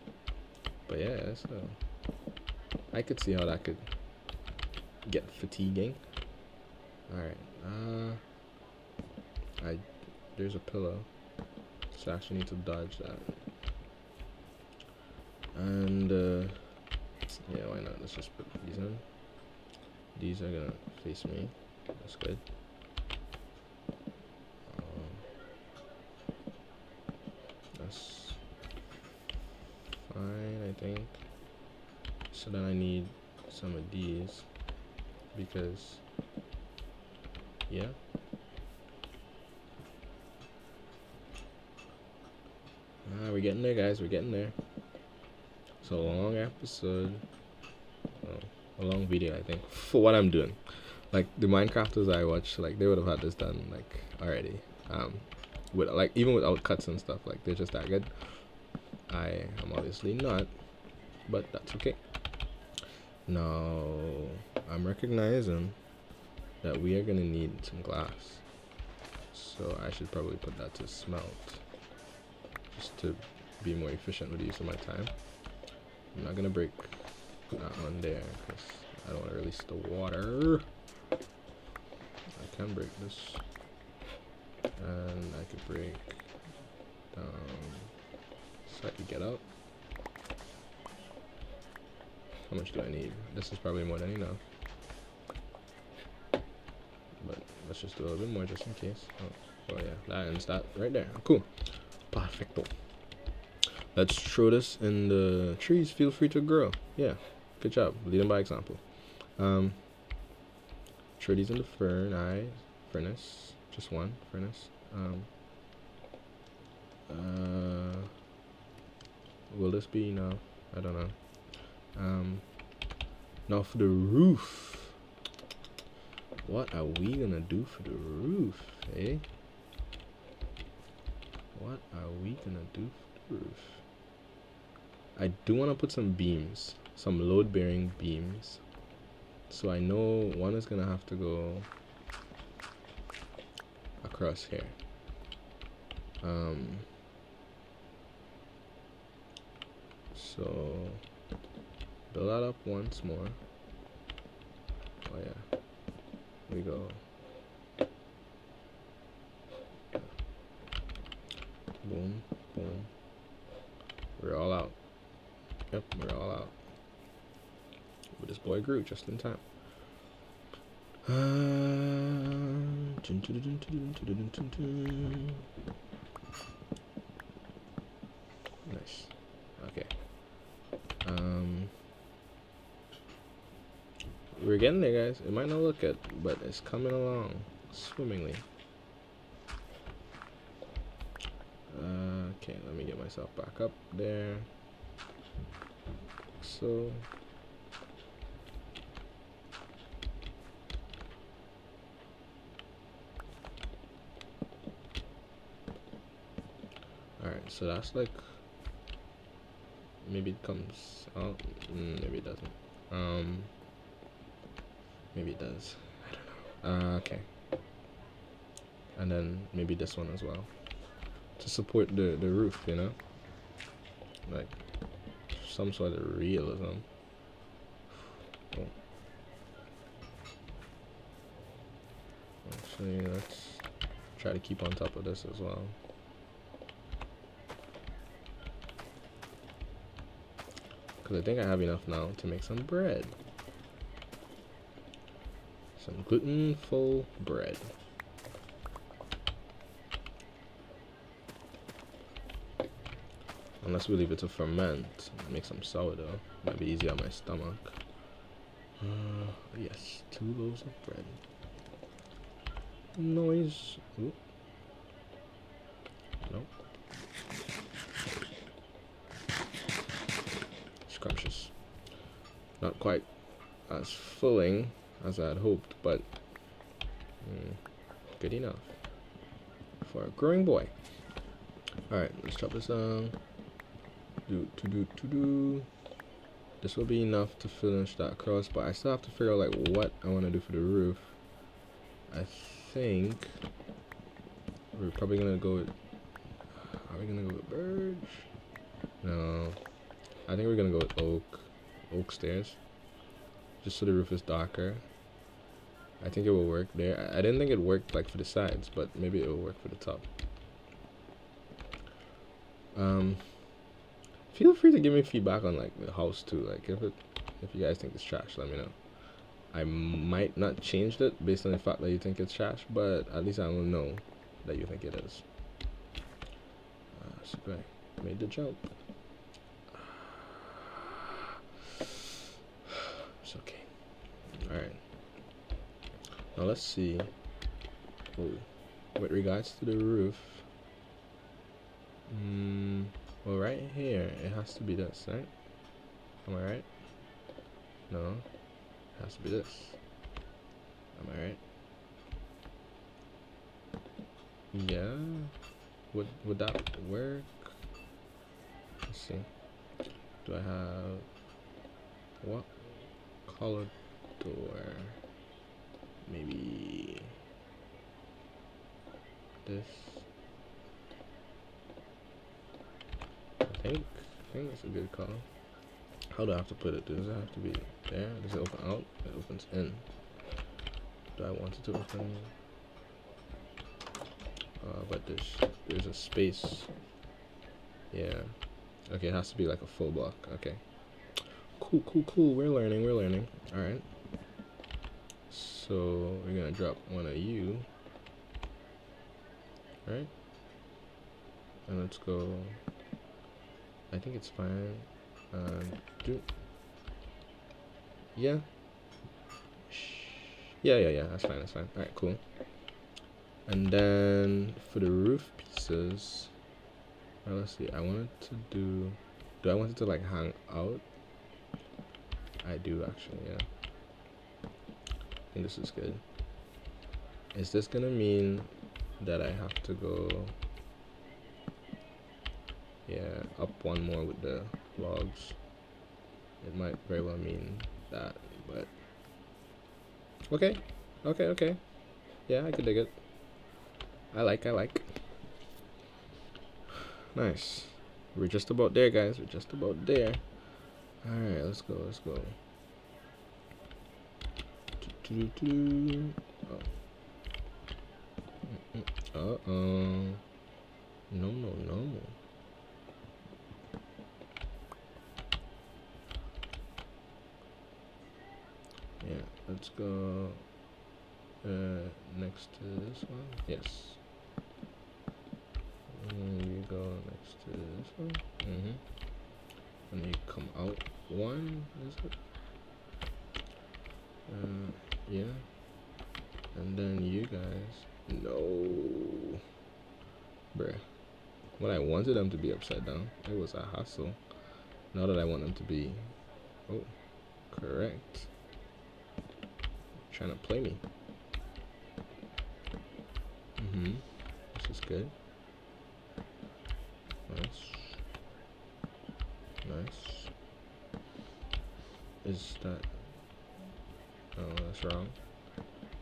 But yeah, so I could see how that could get fatiguing. Alright, there's a pillow, so I actually need to dodge that. And yeah, why not? Let's just put these in. These are gonna face me. That's good. That's fine, I think. So then I need some of these because yeah. We're getting there, guys. We're getting there. It's a long episode. A long video, I think, for what I'm doing. Like the Minecrafters I watch, like they would have had this done like already. With like even without cuts and stuff, like they're just that good. I am obviously not, but that's okay. Now I'm recognizing that we are gonna need some glass, so I should probably put that to smelt, just to be more efficient with the use of my time. I'm not gonna break that one there because I don't want to release the water. I can break this, and I could break down so I could get out. How much do I need? This is probably more than enough, but let's just do a little bit more just in case. Oh yeah, that ends that right there. Cool. Perfecto. Let's throw this in the trees. Feel free to grow. Yeah, good job. Leading by example. Throw these in the furnace. Just one furnace. Will this be enough? I don't know. Now for the roof. What are we gonna do for the roof, eh? What are we gonna do for the roof? I do want to put some beams, some load-bearing beams. So I know one is gonna have to go across here. So build that up once more. Oh yeah, we go. Boom, boom. We're all out. Yep, we're all out. But this boy grew just in time. Nice. Okay. We're getting there, guys. It might not look it, but it's coming along swimmingly. Okay, let me get myself back up there. So alright, so that's like, maybe it comes out, maybe it doesn't. Maybe it does, I don't know. Okay, and then maybe this one as well, to support the roof, you know, like some sort of realism. Oh. Actually, let's try to keep on top of this as well. Because I think I have enough now to make some bread. Some gluten-full bread. Unless we leave it to ferment, make some sourdough. Might be easy on my stomach. Yes, 2 loaves of bread. Noise. Ooh. Nope. Scrumptious. Not quite as filling as I had hoped, but good enough for a growing boy. Alright, let's chop this down. This will be enough to finish that cross, but I still have to figure out like what I want to do for the roof. I think we're probably gonna go with, are we gonna go with birch? No, I think we're gonna go with oak stairs, just so the roof is darker. I think it will work there. I didn't think it worked like for the sides, but maybe it will work for the top. Feel free to give me feedback on like the house too. Like if you guys think it's trash, let me know. I might not change it based on the fact that you think it's trash, but at least I will know that you think it is. So I made the jump. It's okay. Alright. Now let's see. Oh, with regards to the roof. Well, right here, it has to be this, right? Am I right? No. It has to be this. Am I right? Yeah. Would that work? Let's see. Do I have what color door? Maybe this. I think that's a good color. How do I have to put it? Does it have to be there? Does it open out? It opens in. Do I want it to open? But there's a space. Yeah. Okay, it has to be like a full block. Okay. Cool. We're learning. All right. So we're gonna drop one of you. All right. And let's go. I think it's fine. Yeah. Yeah. That's fine. All right, cool. And then for the roof pieces, let's see. I wanted to do. Do I want it to like hang out? I do actually. Yeah. I think this is good. Is this gonna mean that I have to go? Yeah, up one more with the logs. It might very well mean that, but okay, okay. Yeah, I could dig it. I like. Nice. We're just about there, guys. We're just about there. All right, let's go. Oh. No. Yeah, let's go next to this one. Yes. And you go next to this one. And you come out one, is it? Yeah. And then you guys. No. Bruh. When I wanted them to be upside down, it was a hassle. Now that I want them to be, oh, correct. Trying to play me. This is good. Nice. Is that? Oh, that's wrong.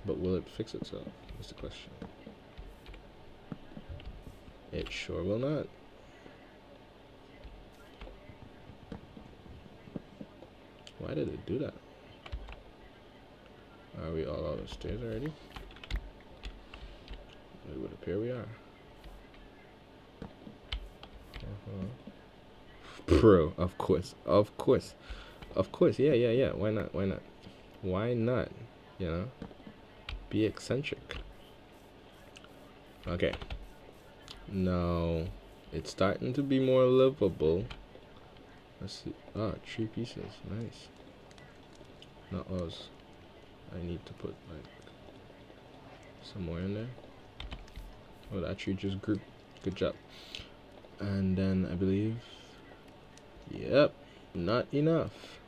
But will it fix itself? Is the question. It sure will not. Why did it do that? Are we all out of stairs already? It would appear we are. Bro, of course. Yeah. Why not? You know? Be eccentric. Okay. Now, it's starting to be more livable. Let's see. Ah, 3 pieces. Nice. Not us. I need to put like some more in there. Oh, that tree just grew. Good job. And then I believe, yep, not enough.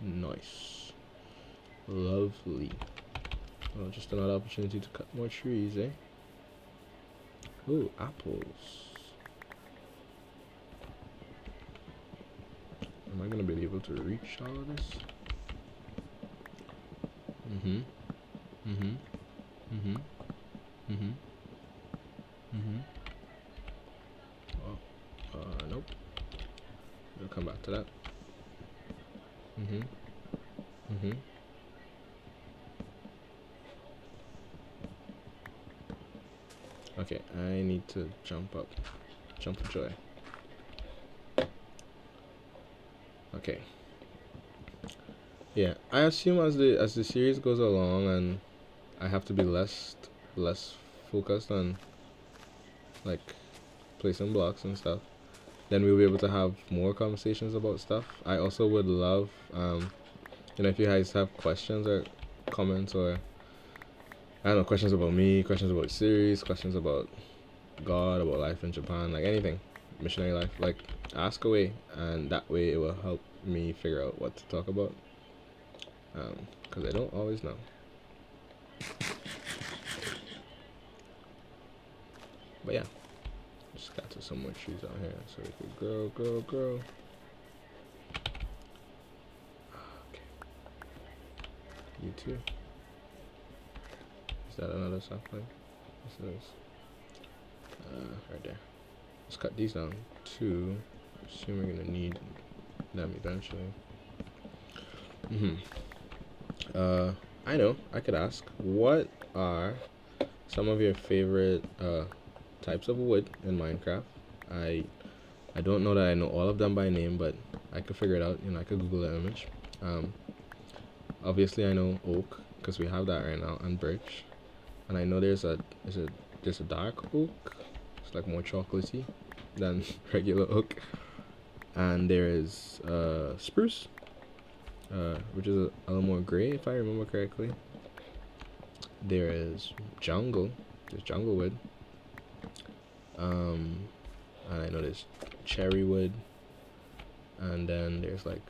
Nice. Lovely. Well, just another opportunity to cut more trees, eh? Ooh, apples. Am I gonna be able to reach all of this? Oh, nope. We'll come back to that. Okay, I need to jump up. Jump for joy. Okay. Yeah, I assume as the series goes along and I have to be less focused on like placing blocks and stuff, then we'll be able to have more conversations about stuff. I also would love if you guys have questions or comments, or I don't know, questions about me, questions about series, questions about God, about life in Japan, like anything, missionary life, like ask away, and that way it will help me figure out what to talk about, because I don't always know. But yeah, just got to some more trees out here so we could grow. Okay. You too. Is that another sapling? This is right there. Let's cut these down too. I assume we're gonna need them eventually. I know, I could ask, what are some of your favorite types of wood in Minecraft? I don't know that I know all of them by name, but I could figure it out. I could Google the image. Obviously I know oak because we have that right now, and birch, and I know there's a dark oak. It's like more chocolatey than regular oak, and there is spruce, which is a little more gray if I remember correctly. There is jungle. There's jungle wood. and I know there's cherry wood, and then there's like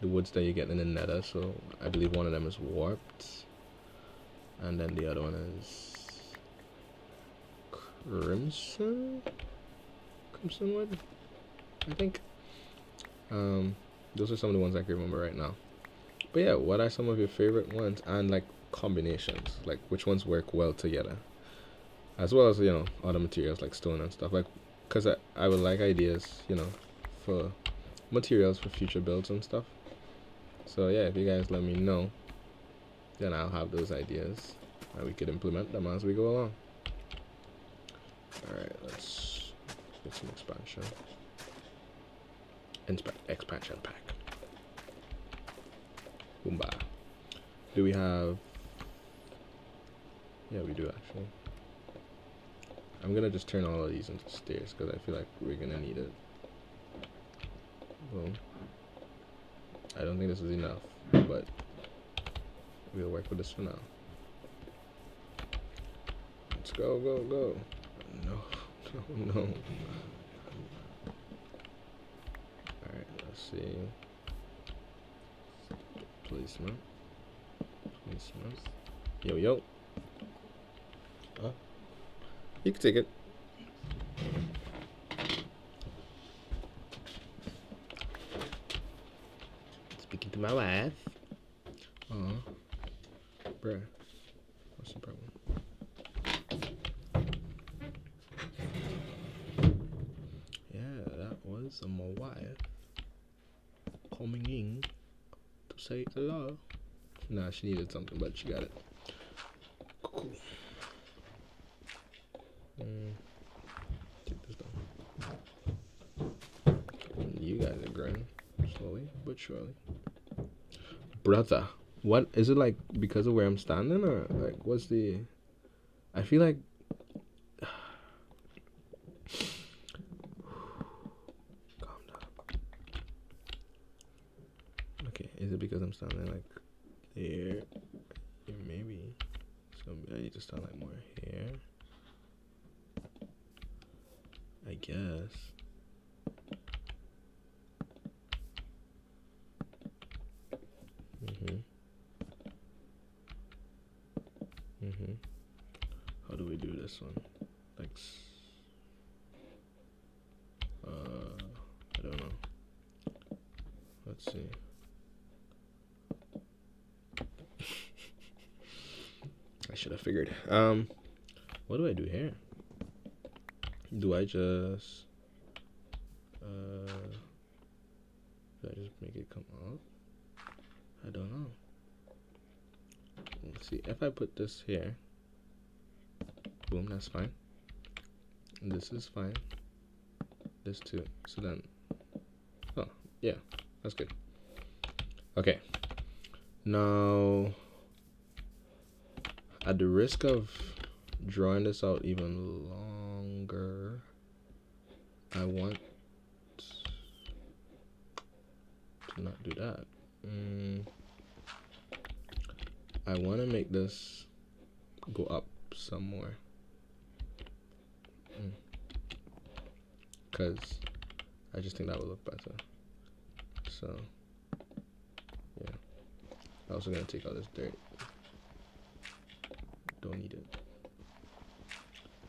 the woods that you get in the nether. So I believe one of them is warped, and then the other one is crimson wood, I think. Those are some of the ones I can remember right now. But yeah, what are some of your favorite ones, and like combinations, like which ones work well together, as well as other materials like stone and stuff, like because I would like ideas for materials for future builds and stuff. So yeah, if you guys let me know, then I'll have those ideas and we could implement them as we go along. Alright, let's get some expansion. Expansion pack. Boomba. Do we have... Yeah, we do actually. I'm gonna just turn all of these into stairs because I feel like we're gonna need it. Boom. I don't think this is enough, but we'll work with this for now. Let's go, go, go. No. Alright, let's see. Placement. Yo. You can take it. Speaking to my wife. Bruh. What's the problem? Yeah, that was my wife coming in to say hello. Nah, she needed something, but she got it. Cool. Take this down. You guys are growing slowly but surely. Brother, what is it like because of where I'm standing, or like what's the... I feel like calm down. Okay, is it because I'm standing like there? Maybe. So I need to stand like more here, I guess. How do we do this one? Like, I don't know. Let's see. I should have figured. What do I do here? Do I just make it come up? I don't know. Let's see. If I put this here, boom, that's fine. And this is fine. This too. So then, oh yeah, that's good. Okay. Now, at the risk of drawing this out even longer, I want to not do that. I want to make this go up some more, because I just think that would look better. So yeah, I'm also gonna take all this dirt. Don't need it.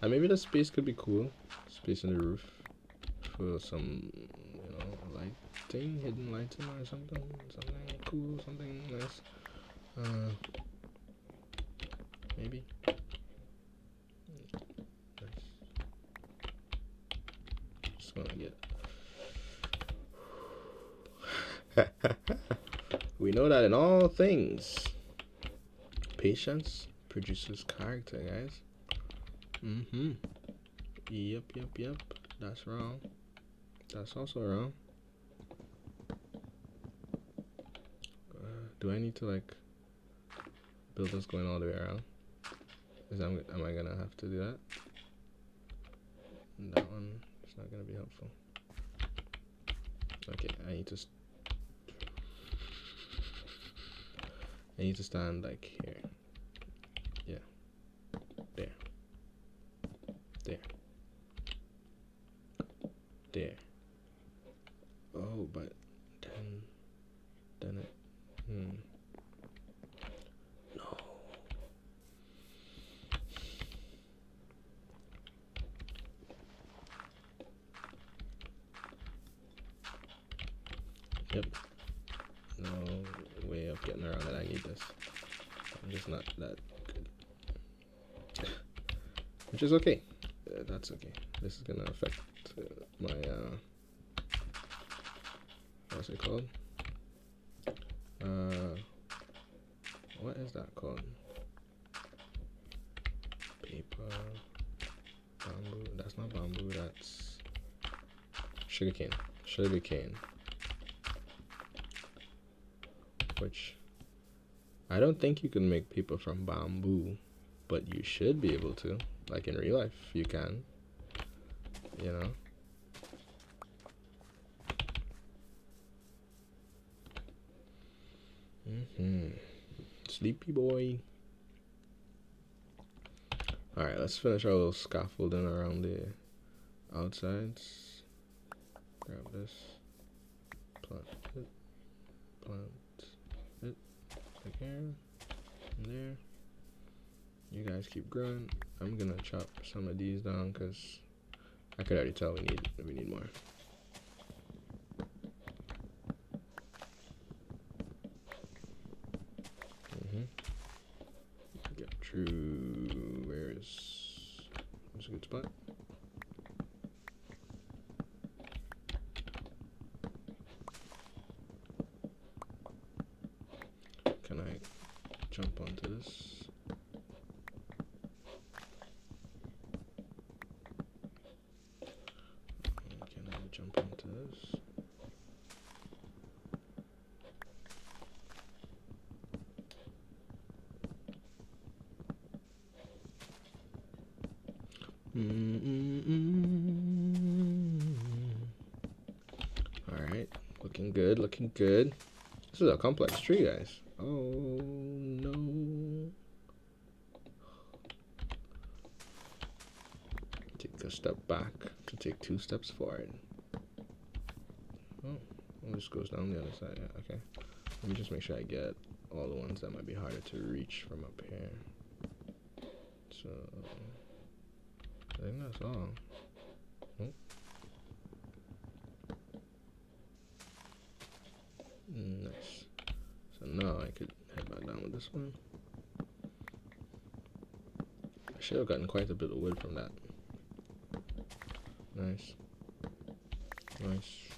And maybe the space could be cool. Space in the roof for some, lighting, hidden lighting or something cool, something nice. Maybe. Nice. Just gonna get. We know that in all things, patience produces character, guys. Yep. That's wrong. That's also wrong. Do I need to build this going all the way around? Am I gonna have to do that? That one is not gonna be helpful. Okay, I need to stand like here. Yeah. There. of getting around it. I need this. I'm just not that good. Which is okay. That's okay. This is gonna affect my what's it called? What is that called? Paper, bamboo. That's not bamboo. That's sugarcane. Sugarcane. Which I don't think you can make paper from bamboo, but you should be able to. Like in real life, you can. You know. Sleepy boy. Alright, let's finish our little scaffolding around the outsides. Grab this. Plant it. Plant it. Like here. And there. You guys keep growing. I'm gonna chop some of these down because I could already tell we need more. Get through. Where's a good spot? Can I jump onto this? Can I jump onto this? Alright, looking good, looking good. This is a complex tree, guys. Oh no. Take a step back to take 2 steps forward. Oh, it just goes down the other side. Yeah, okay. Let me just make sure I get all the ones that might be harder to reach from up here. So I think that's all. Oh. Nice. So now I could head back down with this one. I should have gotten quite a bit of wood from that. Nice. Nice.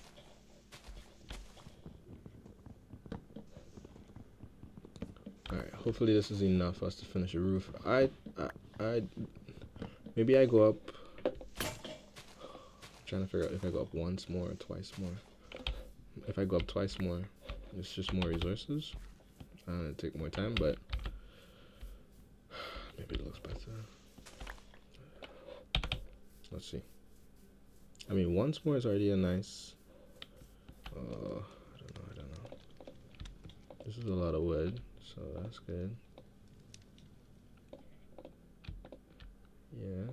Alright, hopefully this is enough for us to finish the roof. Maybe I go up. Trying to figure out if I go up once more or twice more. If I go up twice more, it's just more resources. It'll take more time, but maybe it looks better. Let's see. I mean, once more is already a nice. I don't know. This is a lot of wood, so that's good. Yeah.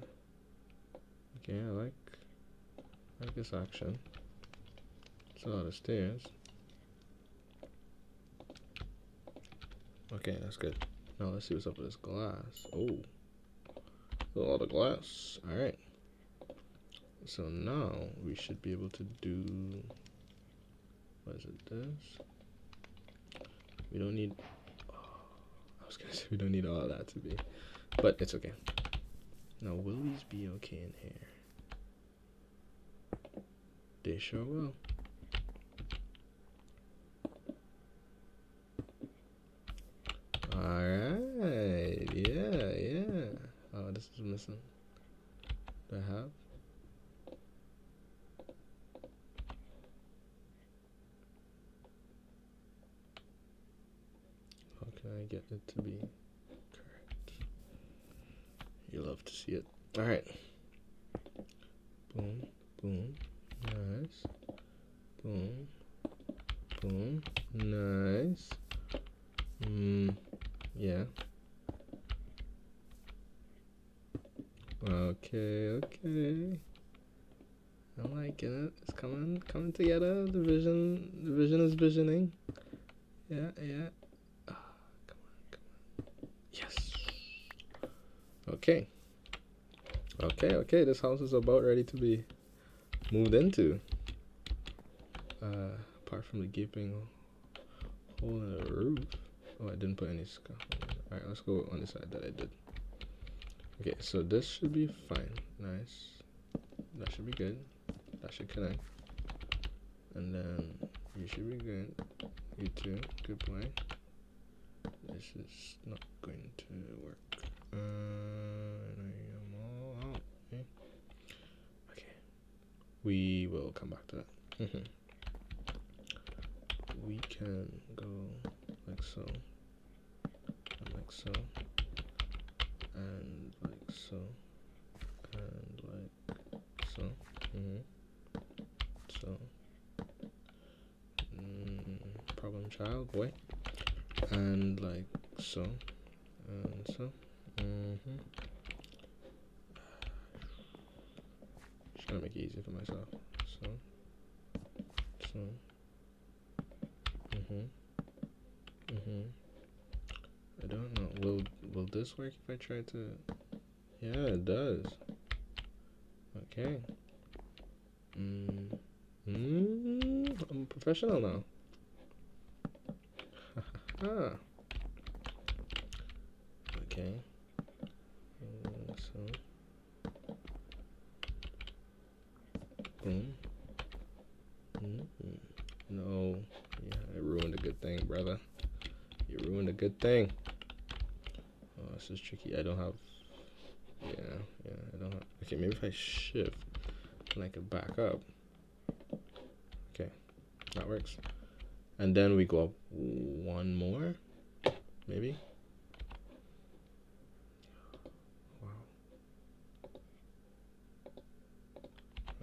Okay, I like this action. It's a lot of stairs. Okay, that's good. Now let's see what's up with this glass. Oh, a lot of glass. All right. So now we should be able to do. What is it? This. We don't need. Oh, I was gonna say we don't need all of that to be, but it's okay. Now will these be okay in here? They sure will. Alright, yeah. Oh, this is missing. Do I have? How can I get it to be correct? You love to see it. Alright. Boom, boom. Nice. Boom. Boom. Nice. Yeah. Okay. I'm liking it. It's coming together. The vision is visioning. Yeah. Oh, come on. Yes. Okay. This house is about ready to be moved into. Apart from the gaping hole in the roof. Oh, I didn't put any scaffolding. Alright, let's go on the side that I did. Okay, so this should be fine. Nice. That should be good. That should connect. And then you should be good. You too. Good boy. This is not going to work. I'm all out. Okay. We will come back to that. We can go like so. And like so. And like so. And like so. So. Problem child, boy. And like so. And so. Just trying to make it easy for myself. So. So. I don't know. Will this work if I try to? Yeah, it does. Okay. I'm a professional now. Okay. So. Boom. No. Yeah, I ruined a good thing, brother. You ruined a good thing. Oh, this is tricky. I don't have. Yeah, I don't have. Okay, maybe if I shift, then I can back up. Okay, that works. And then we go up one more, maybe. Wow.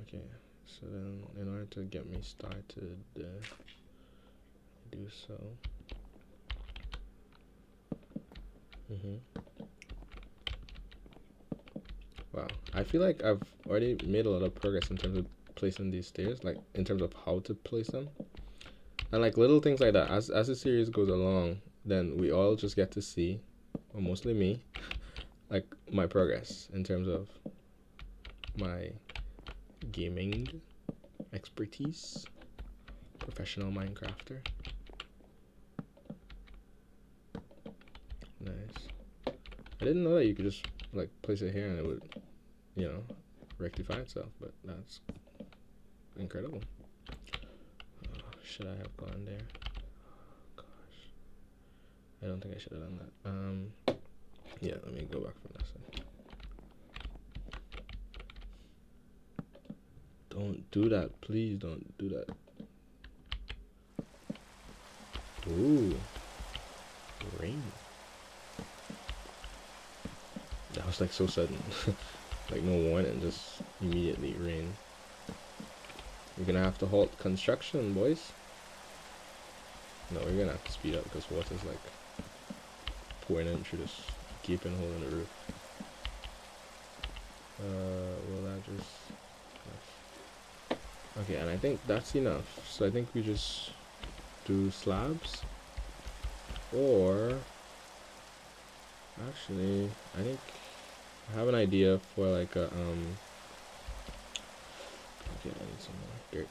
Okay, so then in order to get me started, do so. Wow, I feel like I've already made a lot of progress in terms of placing these stairs, like in terms of how to place them, and like little things like that. As the series goes along, then we all just get to see, or mostly me, like my progress in terms of my gaming expertise, professional Minecrafter. Nice. I didn't know that you could just like place it here and it would, rectify itself, but that's incredible. Should I have gone there? Oh, gosh. I don't think I should have done that. Yeah, let me go back from that side. Don't do that. Please don't do that. Ooh. Rain. That was like so sudden. Like no warning, just immediately rain. We're gonna have to halt construction, boys. No, we're gonna have to speed up because water's like pouring in through this gaping hole in the roof. Will that just... Okay, and I think that's enough. So I think we just do slabs. Or... Actually, I think I have an idea for like a, Okay, I need some more dirt.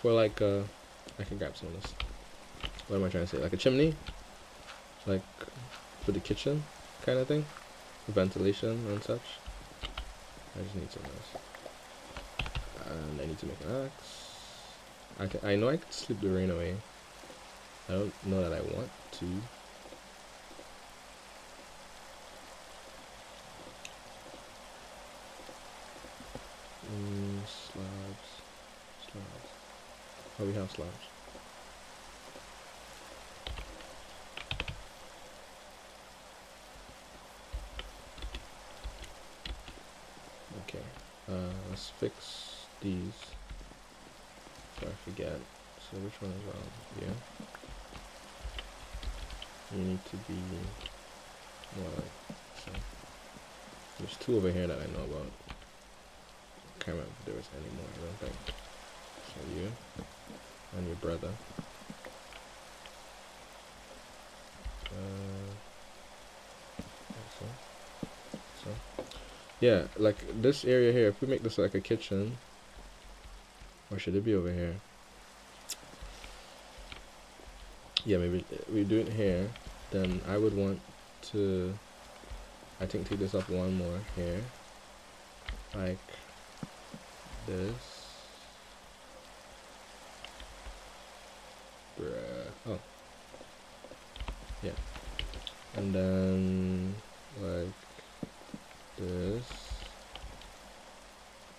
For like a... I can grab some of this. What am I trying to say? Like a chimney? Like for the kitchen kind of thing? For ventilation and such. I just need some of this. And I need to make an axe. I know I could sleep the rain away. I don't know that I want to. Slabs. Oh, we have slabs. Okay. Let's fix these before I forget. So which one is wrong? Yeah. You need to be more like so. There's two over here that I know about. Can't remember if there was any more, I don't think. So you and your brother. So yeah, like this area here, if we make this like a kitchen, or should it be over here? Yeah, maybe we do it here. Then I would want to, I think, take this up one more here, like this. Bruh. Oh, yeah. And then like this,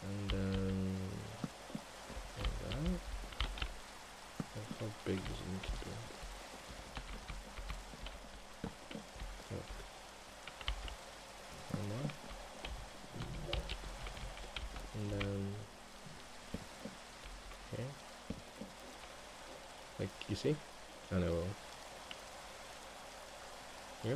and then like that. Like how big does it need to be? Look, one more, and then here. Like you see, and it will. Yeah.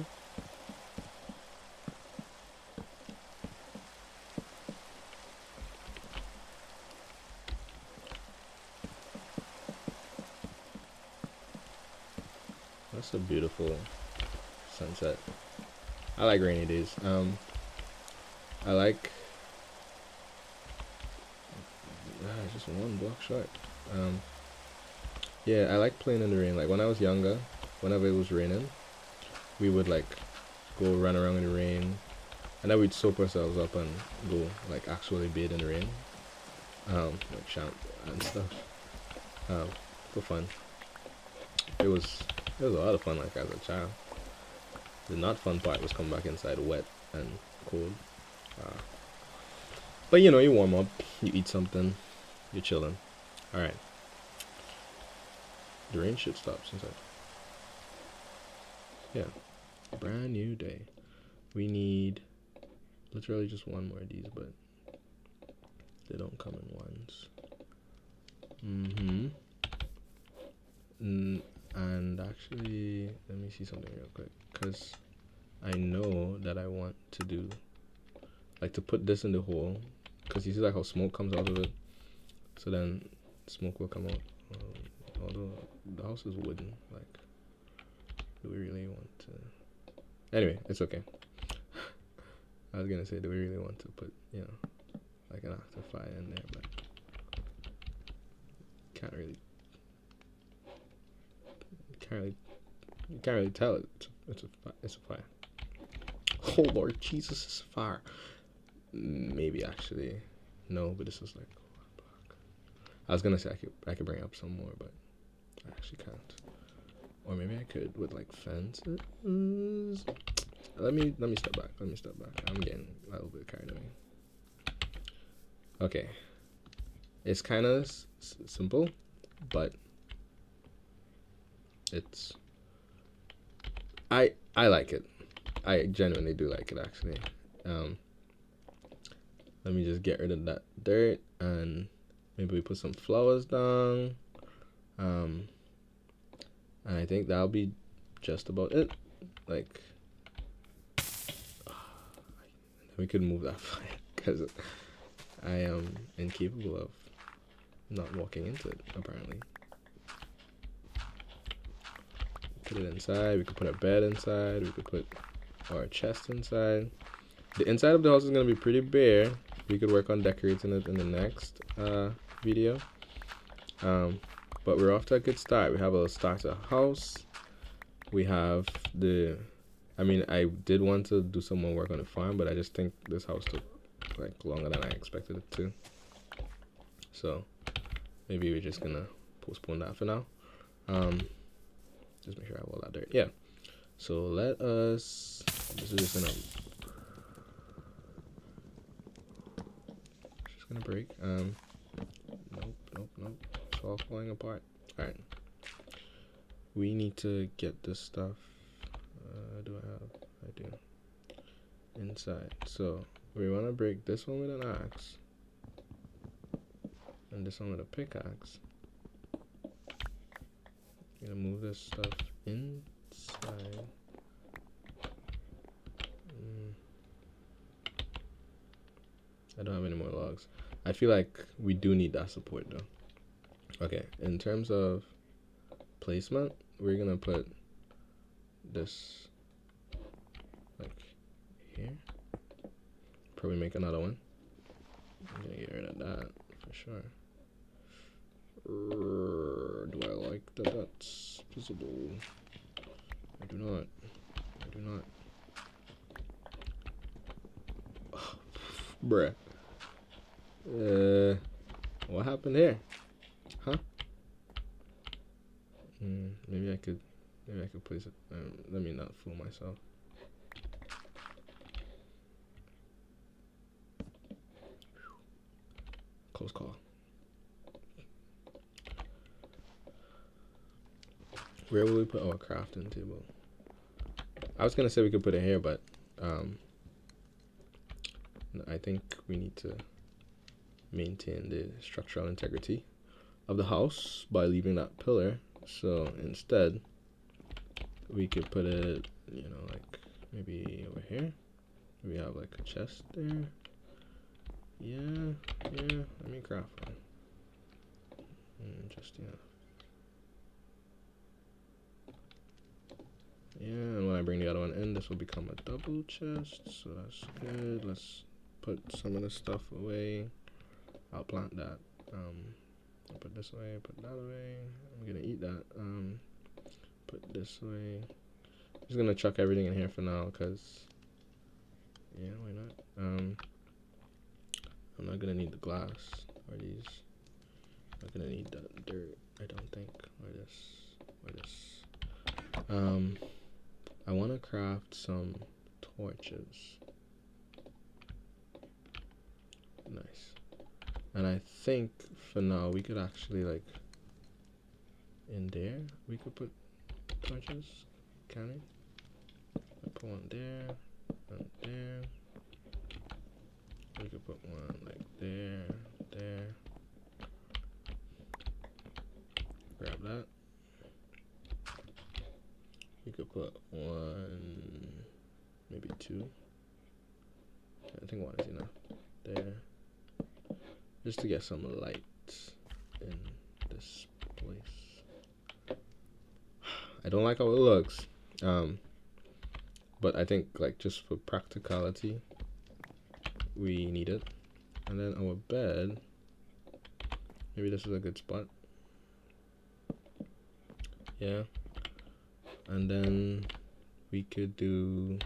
That's a beautiful sunset. I like rainy days. I like just one block short. Um, yeah, I like playing in the rain. Like when I was younger, whenever it was raining, we would like go run around in the rain, and then we'd soap ourselves up and go like actually bathe in the rain, like champ and stuff, um, for fun. It was it was a lot of fun. Like as a child, the not fun part was coming back inside wet and cold. Uh, but you know, you warm up, you eat something, you're chilling. All right, the rain should stop since yeah, brand new day. We need literally just one more of these, but they don't come in ones. Mm-hmm. And actually, let me see something real quick, because I know that I want to do, like to put this in the hole, because you see like how smoke comes out of it, so then smoke will come out. Although the house is wooden, like, do we really want to? Anyway, it's okay. I was gonna say, do we really want to put, like an active fire in there, but can't really, can't really, you can't really tell it. It's a fire. Oh Lord Jesus, it's a fire. Maybe actually, no, but this is like block. I was gonna say I could bring up some more, but I actually can't. Or maybe I could with like fences. Let me step back. Let me step back. I'm getting a little bit carried away. Okay, it's kind of simple, but it's I like it. I genuinely do like it actually. Um, Let me just get rid of that dirt and maybe we put some flowers down. Um, and I think that'll be just about it. Like, we could move that fire because I am incapable of not walking into it, apparently. Put it inside. We could put a bed inside. We could put our chest inside. The inside of the house is going to be pretty bare. We could work on decorating it in the next video. But we're off to a good start. We have a starter house. We have I did want to do some more work on the farm, but I just think this house took like longer than I expected it to. So maybe we're just gonna postpone that for now. Just make sure I have all that dirt. Yeah. So this is just gonna break. Nope. It's all falling apart. All right. We need to get this stuff. Do I have? I do. Inside. So we want to break this one with an axe, and this one with a pickaxe. Gonna move this stuff inside. I don't have any more logs. I feel like we do need that support though. Okay, in terms of placement, we're gonna put this like here. Probably make another one. I'm gonna get rid of that for sure. Do I like that that's visible? I do not. I do not. Bruh. What happened here? Huh? Maybe I could place it. Let me not fool myself. Close call. Where will we put our crafting table? I was gonna say we could put it here, but I think we need to maintain the structural integrity of the house by leaving that pillar. So instead, we could put it, you know, like maybe over here. We have like a chest there. Yeah. Let me craft one. Just enough. Yeah, and when I bring the other one in, this will become a double chest, so that's good. Let's put some of this stuff away. I'll plant that. I'll put this away, put that away. I'm gonna eat that. Put this away. I'm just gonna chuck everything in here for now, cause yeah, why not? I'm not gonna need the glass or these. I'm not gonna need that dirt, I don't think. Or this. I want to craft some torches. Nice. And I think for now we could actually, like, in there we could put torches. Can we? I put one there and there. We could put one like there. Grab that. We could put one, maybe two. I think one is enough. There. Just to get some light in this place. I don't like how it looks. But I think, like, just for practicality, we need it. And then our bed, maybe this is a good spot. Yeah. And then we could do,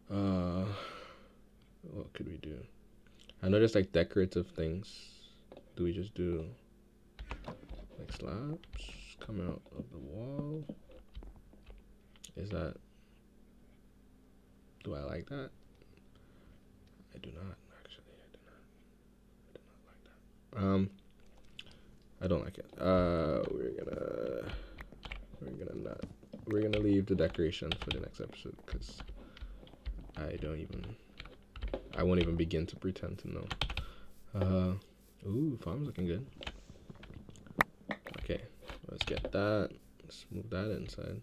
what could we do? I know there's like decorative things. Do we just do like slabs coming out of the wall? Is that, do I like that? I do not, actually. I do not like that. I don't like it. We're gonna leave the decoration for the next episode, because I won't even begin to pretend to know. Ooh, farm's looking good. Okay, let's get that. Let's move that inside.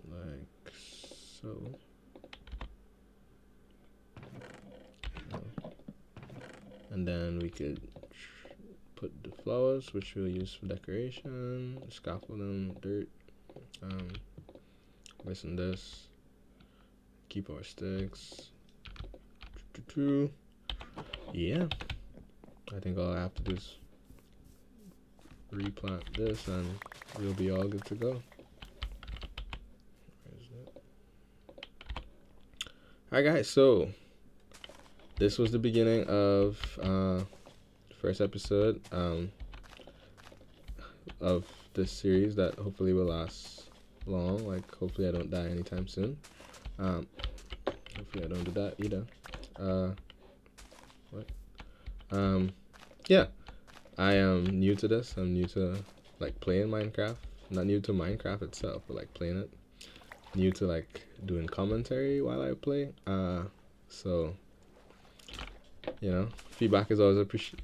Like so. And then we could put the flowers, which we'll use for decoration, scaffold them, dirt, this and this. Keep our sticks. Yeah. I think all I have to do is replant this and we'll be all good to go. Alright guys, so this was the beginning of the first episode of this series that hopefully will last long. Like, hopefully I don't die anytime soon. Hopefully I don't do that either. Yeah, I am new to this. I'm new to, like, playing Minecraft. Not new to Minecraft itself, but like playing it. New to, like, doing commentary while I play. So, you know, feedback is always appreciated.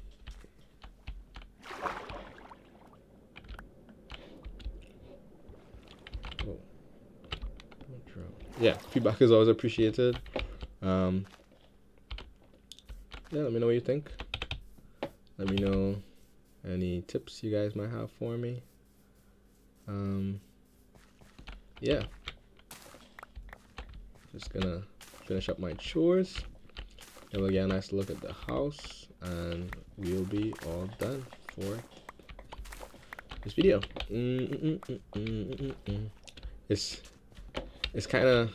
Yeah, feedback is always appreciated. Yeah, let me know what you think. Let me know any tips you guys might have for me. Yeah. Just gonna finish up my chores. and we'll get a nice look at the house, and we'll be all done for this video. It's kind of,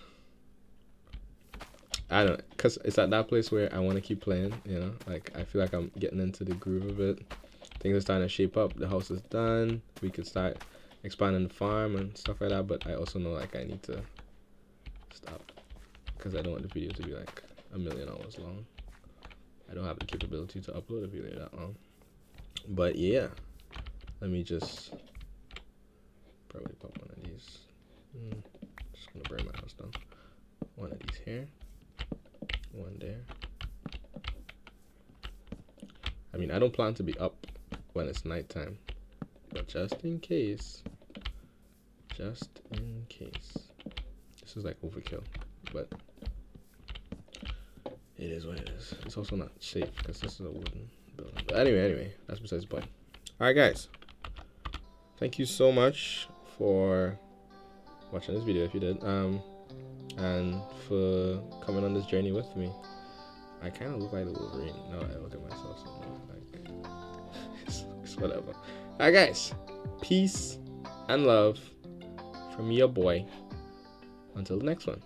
I don't know, because it's at that place where I want to keep playing, you know, like I feel like I'm getting into the groove of it. Things are starting to shape up. The house is done. We could start expanding the farm and stuff like that, but I also know like I need to stop because I don't want the video to be like 1,000,000 hours long. I don't have the capability to upload a video that long. But yeah, let me just probably pop one of these. Just gonna burn my house down. One of these here, one there. I mean, I don't plan to be up when it's nighttime, but just in case, this is like overkill, but it is what it is. It's also not safe because this is a wooden building. But anyway, that's besides the point. All right, guys, thank you so much for watching this video if you did, and for coming on this journey with me. I kind of look like the Wolverine. No, I look at myself so like it's whatever. All right, guys, peace and love from your boy. Until the next one.